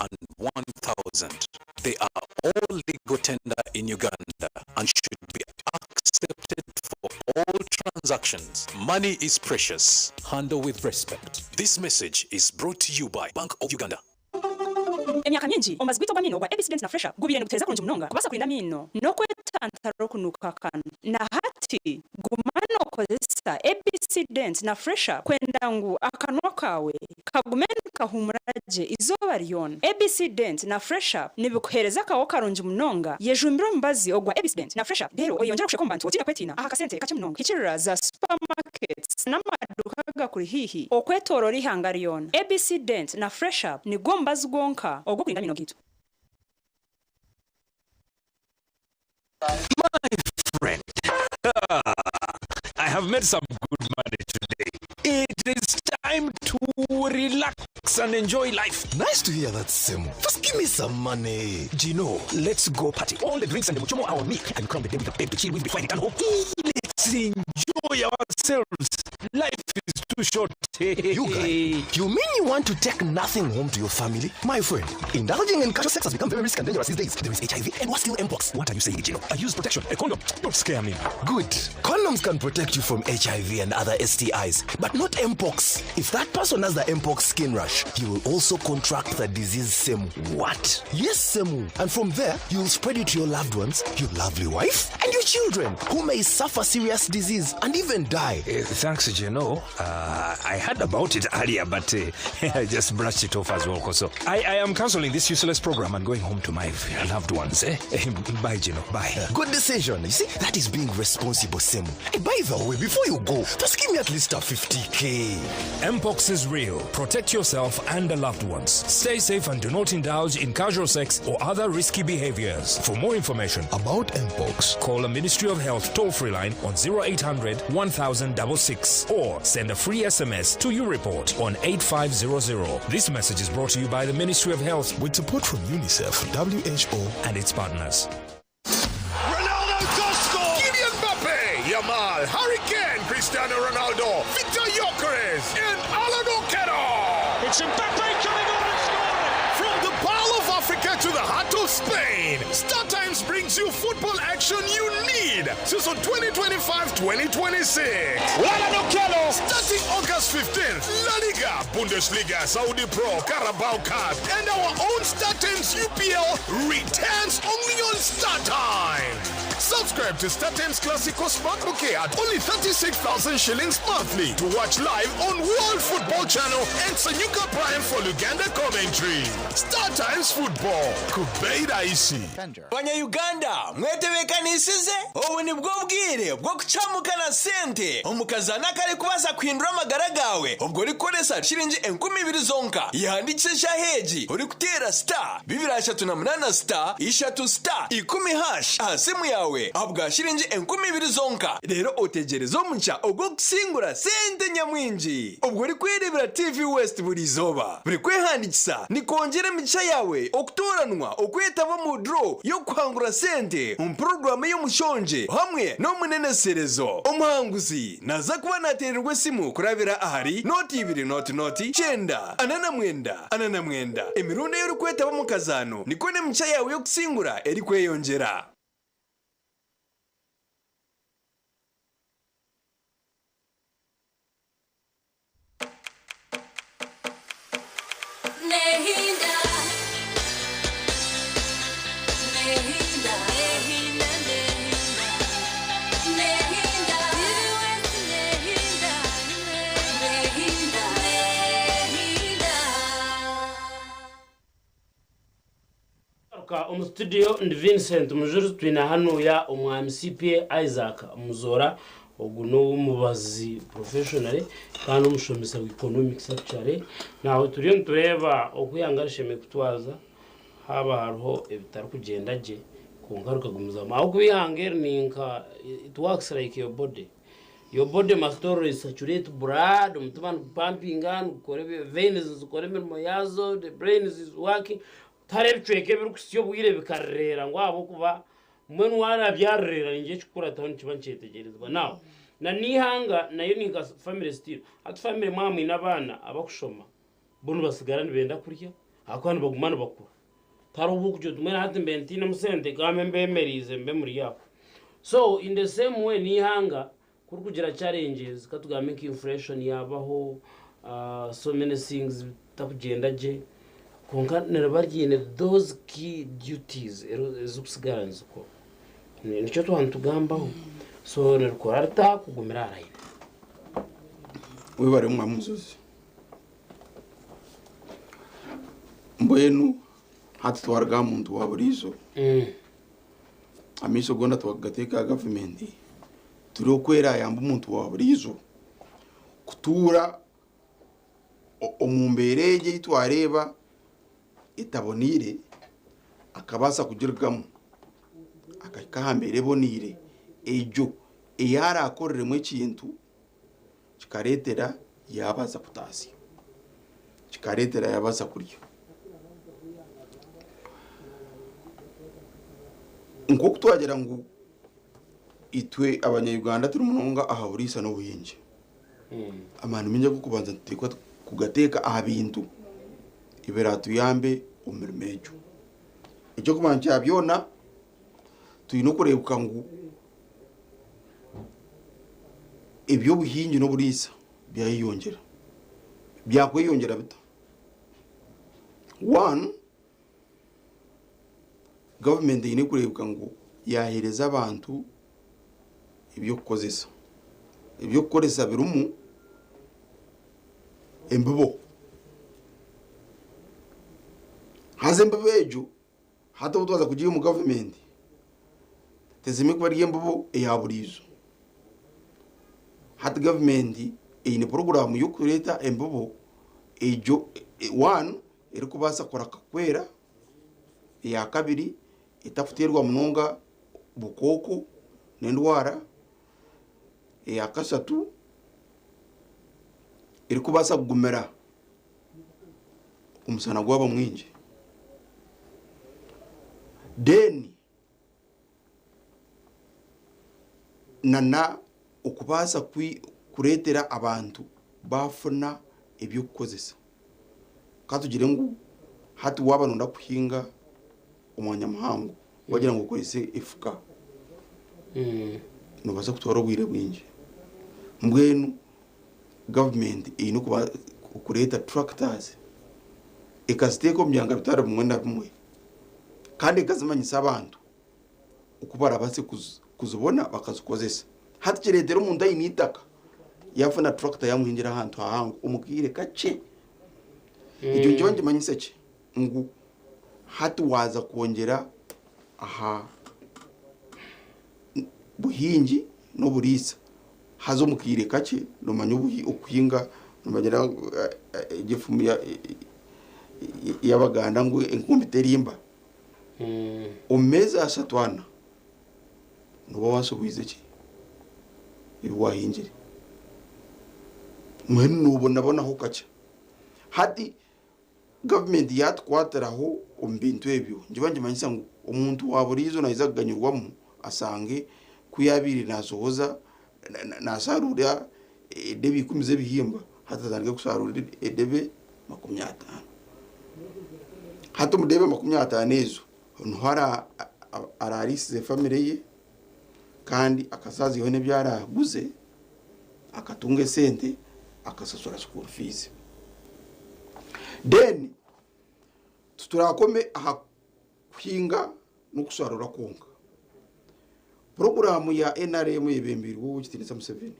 and 1,000. They are all legal tender in Uganda and should be accepted for all transactions. Money is precious. Handle with respect. This message is brought to you by Bank of Uganda. Emyaka mingi omazigwito bamino gwa Ebisident na Fresha gubirene guteza kurunja munonga basa kurinda mino no kwetantaro kunukakana na hati gumano kozesa Ebisident na Fresha kwenda ngu akanwa kawe kagumene kahumuraje izoba riyon Ebisident na Fresha nibikuhereza kawo karunja munonga yejumbiro mbazi ogwa Ebisident na Fresha rero oyongera kushekomba nti otira kwetina aha kasente kache munonga ikirira za supermarkets n'amaduka gakuri hihi okwetorora ihangariyon Ebisident na Fresha ni gomba zgonka ogo kurinda mino gitu. My friend, I have made some good money today. It is time to relax relax and enjoy life. Nice to hear that, Semu. Just give me some money. Gino, let's go party. All the drinks and the muchomo are on me. And crown the day with the babe to chill with before I return home. Let's enjoy ourselves. Life is too short. You guy, you mean you want to take nothing home to your family? My friend, indulging in casual sex has become very risky and dangerous these days. There is HIV and what's still Mpox. What are you saying, Gino? I use protection, a condom. Don't scare me. Good. Condoms can protect you from HIV and other STIs, but not Mpox. If that person has the Mpox skin rash, he will also contract the disease Semu. What? Yes, Semu. And from there, you'll spread it to your loved ones, your lovely wife, and your children, who may suffer serious disease and even die. Thanks, Gino. I heard about it earlier, but I just brushed it off as well. So I am cancelling this useless program and going home to my loved ones. Bye, Gino. Bye. Good decision. You see, that is being responsible, Semu. Hey, by the way, before you go, just give me at least a 50K. Mpox is real. Protect yourself and the loved ones. Stay safe and do not indulge in casual sex or other risky behaviors. For more information about Mpox, call the Ministry of Health toll-free line on 0800 1066 or send a free SMS to your report on 8500. This message is brought to you by the Ministry of Health with support from UNICEF, WHO, and its partners. Ronaldo does score! Kylian Mbappe, Yamal, Harry Kane, Cristiano Ronaldo, Victor Gyökeres, and Alan Oquero. It's Mbappe coming on and scoring! From the Pearl of Africa to the heart of Spain, StarTimes brings you football action you need. Season 2025-2026. Alan Oquero! Starting August 15th, La Liga, Bundesliga, Saudi Pro, Carabao Cup, and our own StarTimes UPL returns only on StarTimes. Subscribe to StarTimes Classico Smart Bouquet at only 36,000 shillings monthly to watch live on World Football Channel and Sanyuka Prime for Luganda commentary. StarTimes Football, Kubeida Isi. Banya-Uganda, mwetebekanisize ubu ni bwo bwire bwo kucamukana sente omukazana kare kubaza kwindura amagara gawe ubwo rikoresa shiringi 20,000 zonka yandikisha heji uri kutera star 238 star 3 star 10 hash asimu yawe abwa shiringi 20,000 zonka rero otegereza omuncha ogwo kusingura sente nyamwinji ubwo uri kwirebera TV West buri zoba buri kwehandikisa ni kongera micha yawe okutoranwa okwetaba mu draw yo kwangura sente mu program yo mushonje hamwe no muneneserezo omuhanguzi naza kuba natererwe simu kurabira ahari noti 2 noti chenda anana mwenda emirundi yo kwetaba mu kazano niko ne micha yawe yo kusingura eri kweyongera. Studio ndi Vincent mujuru twina hano ya umwami CPA Isaac Muzora oguno umubazi professional kandi umushomesa economics actually naho turiyo tureba okuyangarishe mekutwaza haba hariho ebitari kugenda je kungaruka gumuza maho kubihangera ninka it works like your body must always saturate blood umutuma pumping and ukore veins ukore mirimo yazo the brain is working tarebchweke birukusiyo bwire bikarrera ngwabo kuba mwen wara byarrera nje chukura tawon chibanchetegerezwa nawo na nihanga nayo ninga family still at family mama inabana abakushoma bunu basigara nibenda kurya akwana bagumana bakuru taro bukjo tumena hati mbentina musente game mbemerize mbe muri yako so in the same way nihanga kuri kugira challenges katugame ki inflation yabaho so many things takugenda je konka nerabargine those key duties ezukusigara nzuko nicho twantugambaho so nerkorarta kugumira arayi webare mwamuzuzi mbwenu hati twarga muntu waburizo amiso gonda twagateka government turi kwera yamba umuntu waburizo kutura omumbereje itwareba itabonire akabasa kugirgamo akakahambere bonire ejo eyara akorere mu kintu kikaretera yabaza kutasi kikaretera yabasa kurya nk'uko twagira ngo itwe abanyayuganda turi munonga aha burisa n'ubuhinji amana minja kukubanza tutekwa kugateka aha bintu iberatu yambe umirimejo icyo kumanja byona tuyino kurebuka ngo ibyo buhinji no burisa byayiyongera byakwiyongera bita one government ine kurebuka ngo yahereza abantu ibyo kukozesa ibyo kukoresa birumu embubo haze embubo ejo hata utwaza kugiye mu government tezime kuba ryembubo eyaburizo hata government ine program yo kureta embubo ejo one iri kubasa kora kakwera ya kabiri itafutirwa munonga bukoko n'indwara ya kasatu iri kubasa kugumera umusana gwaba mwinji deni nana ukubasa kuretera abantu bafuna ibyo kukozesa katugire ngo hati wabanunda kuhinga umwanyamahanga wagira ngo kwese ifuka no baza kutwara ubwire bwinje mbwenu government ino kuba kureta tractors ikaziteko myanga bitara bumwenda bumwe kandi ikazimanyisa abantu ukubara base kuzubona bakazukozesa hati kiretero umuntu ayinitaka yafuna tractor yamuhingira ahantu hahangu umubwire kace ibyo njonje manyise ki ngo hati waza kongera aha buhinji no burisa hazo mukire kace no manyu ukuhinga no magera igifumu y'abaganda ngo enkumbi terimba umeza asatwana no wasubize ki iwahinjire mwene nubona ho kace hati government yatwateraho umbintu ebyo njibanje manyisa ngo umuntu waburizo nayiza kuganyurwamo asange kuyabiri nasohoza nasarura edebe ikumize bihimba hatazange kusarura edebe 50 hato mudebe 50 ezo ntwara ararisize family ye kandi akasazi yone byaraguze akatunge sente akasasura school fees then turakome aha kwinga no kusarura konga programu ya NRM yebembiri wo kitinisa Museveni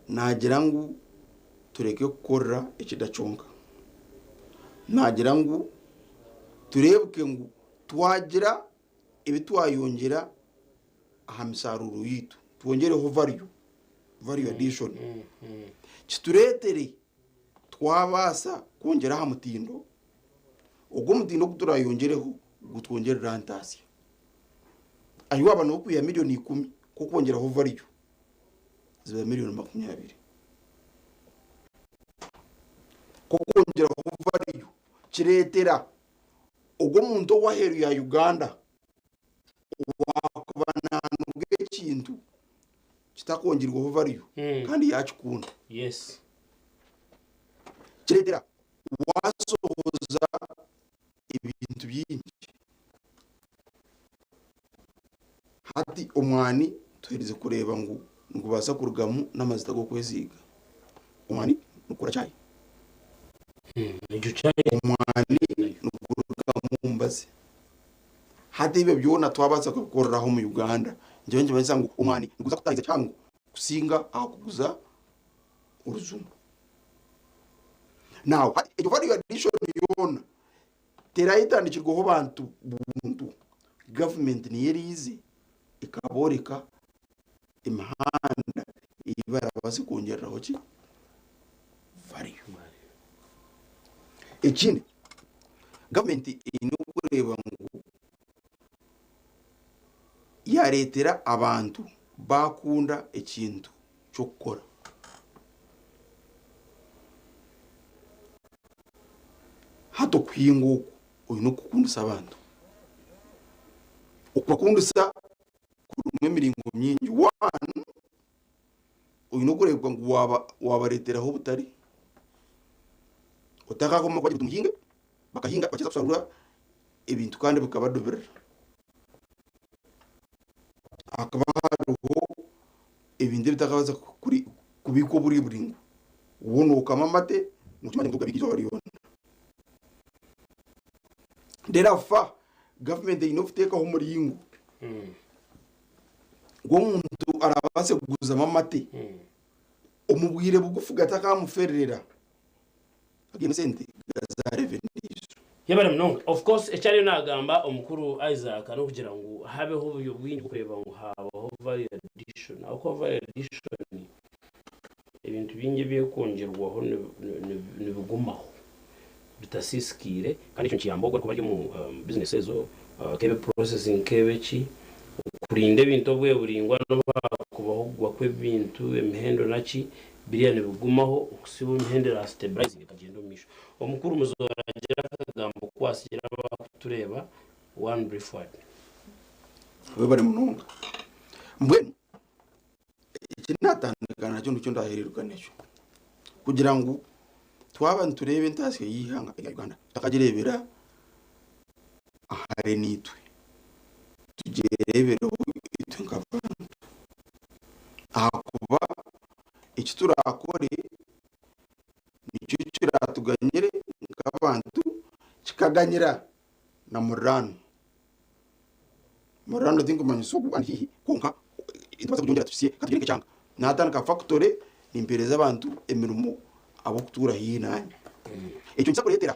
nagira ngo tureke gukora ikidacunga nagira ngo turebuke ngo twagira ibitwayongera aha misaruro yitu twongereho value addition kituretere twabasa kongera ha mutindo ubwo mutindo kuturayongereho gutwongera rantasi ayo abantu bo kuya miliyoni 10 ko kongeraho value ziba miliyoni 20 ko kongeraho value kiretera ubwo muntu waheru ya Uganda wakubana n'ubwe kintu kitakongerwaho value kandi yacikunda yes kiretera wasohoza ibintu byinshi hati umwani tuhereze kureba ngo basa kurugamu n'amazita go kweziga umwani nukura cyane icyo cyane umwani nukurugamu mbaze hati ibe byona twabaza kukoreraho mu Uganda njye baza ngo umwani nukuza kutayiza cyangwa kusinga akuguza uruzumbu now iyo value addition yona terayitandikirwaho bantu buntu government ni yerize ikaboreka imahanda ibara basi kongeraho ki value ikindi government ino kureba ngo yaretera abantu bakunda ikintu cyo gukora hato kwingo oyino kukundisa abantu ukubakundisa kurumwe miringo myingi one oyino kurebwa ngo wabareteraho butari utakagomba kwajya umuhinga bakahinga bakiza gusarura ibintu kandi bikabadoberera akaba hariho ibindi bitakabaza kuri kubiko buri buringo ubona ukamamate mukimanye mvuga bigizo bariyona derafa government inofiteka ho muringo ngo umuntu arabase kuguza amamate umubwire bugufuga atakamuferera agene sente za revenues yabara mnonga of course ecyari nagamba omukuru Isaac no kugira ngo habeho ubuyo bwingi kureba ngo habaho value addition ako value addition ibintu bingi bye kongerwaho nibigumaho bitasiskire kandi cyo kiyambo ko bari mu businesses zo kebe processing kebechi kurinde ibintu bwe buringwa no kubaho gwakwe bintu emhendo nachi biriya nibigumaho ukusibo imhendera stabilizing kagendo misho omukuru muzoragera kagambo kwasira bakutureba one brief word we bari mununga mbwe ikinatandukana cyo ndo ndahereruka necho kugira ngo twaba turebe ntasi yihanga ya Uganda takagirebera ahare nitwe tugerebera itwe nk'abantu akuba icyo turakore nicyo kiratuganyire nk'abantu kikaganyira na murano dingo sugu anhi konka itabaza kujongera tusiye katugirike cyanga natana ka factory impereza abantu emirumo abo kutura hinanye icyo nsakuretera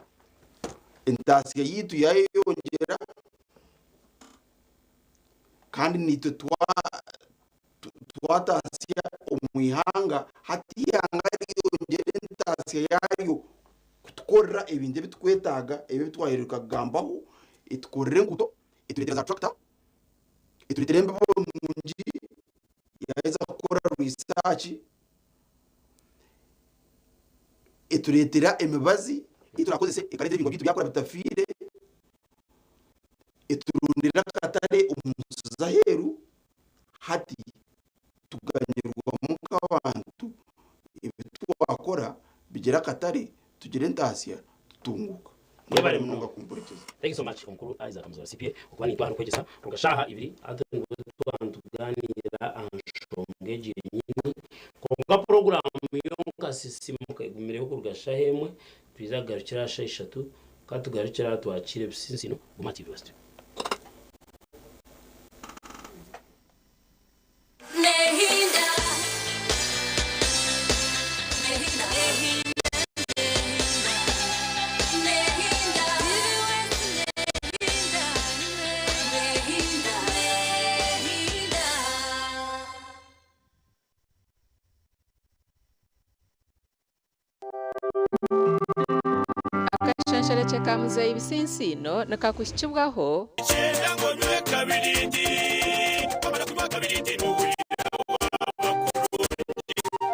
entasiye yitu yayongera kandi nito twatasiya umwihanga hatiyanga yongera entasiye yayo kutkora ibinde bitwetaga ebe bitwaheruka gambaho itkorere nguto ituretera za tractor ituretera mbe mungi yaheza gukora research ituretera emibazi iturakoze se ikarete bingo bitu byakora bitafire iturundira katare umusuza heru hati tuganyirwa mu kabantu ibitwakora bigera katare tugire ntasiya tutunguka yabare mununga kumpurikiza. Thank you so much omukuru Isaac Muzora CPA ukwani twanu kwegesa rugashaha ibiri atango twantuganira anshongeje nyini konga program yonka sisimuka igumireho kurugashahemwe twizagarukira sha 3 katugarukira twakire bisinsino gumati bwast Kamuza ibisinsino nakakushibwaho Chendango nywe kabirindi Kamara kunywa kabirindi n'uburira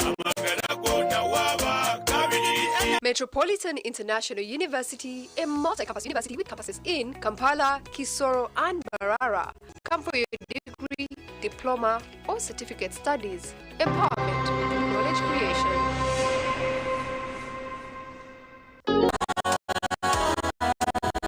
Amagarago na waba kabirindi Metropolitan International University, a multi-campus university with campuses in Kampala, Kisoro, and Mbarara. Come for your degree, diploma, or certificate studies. Empower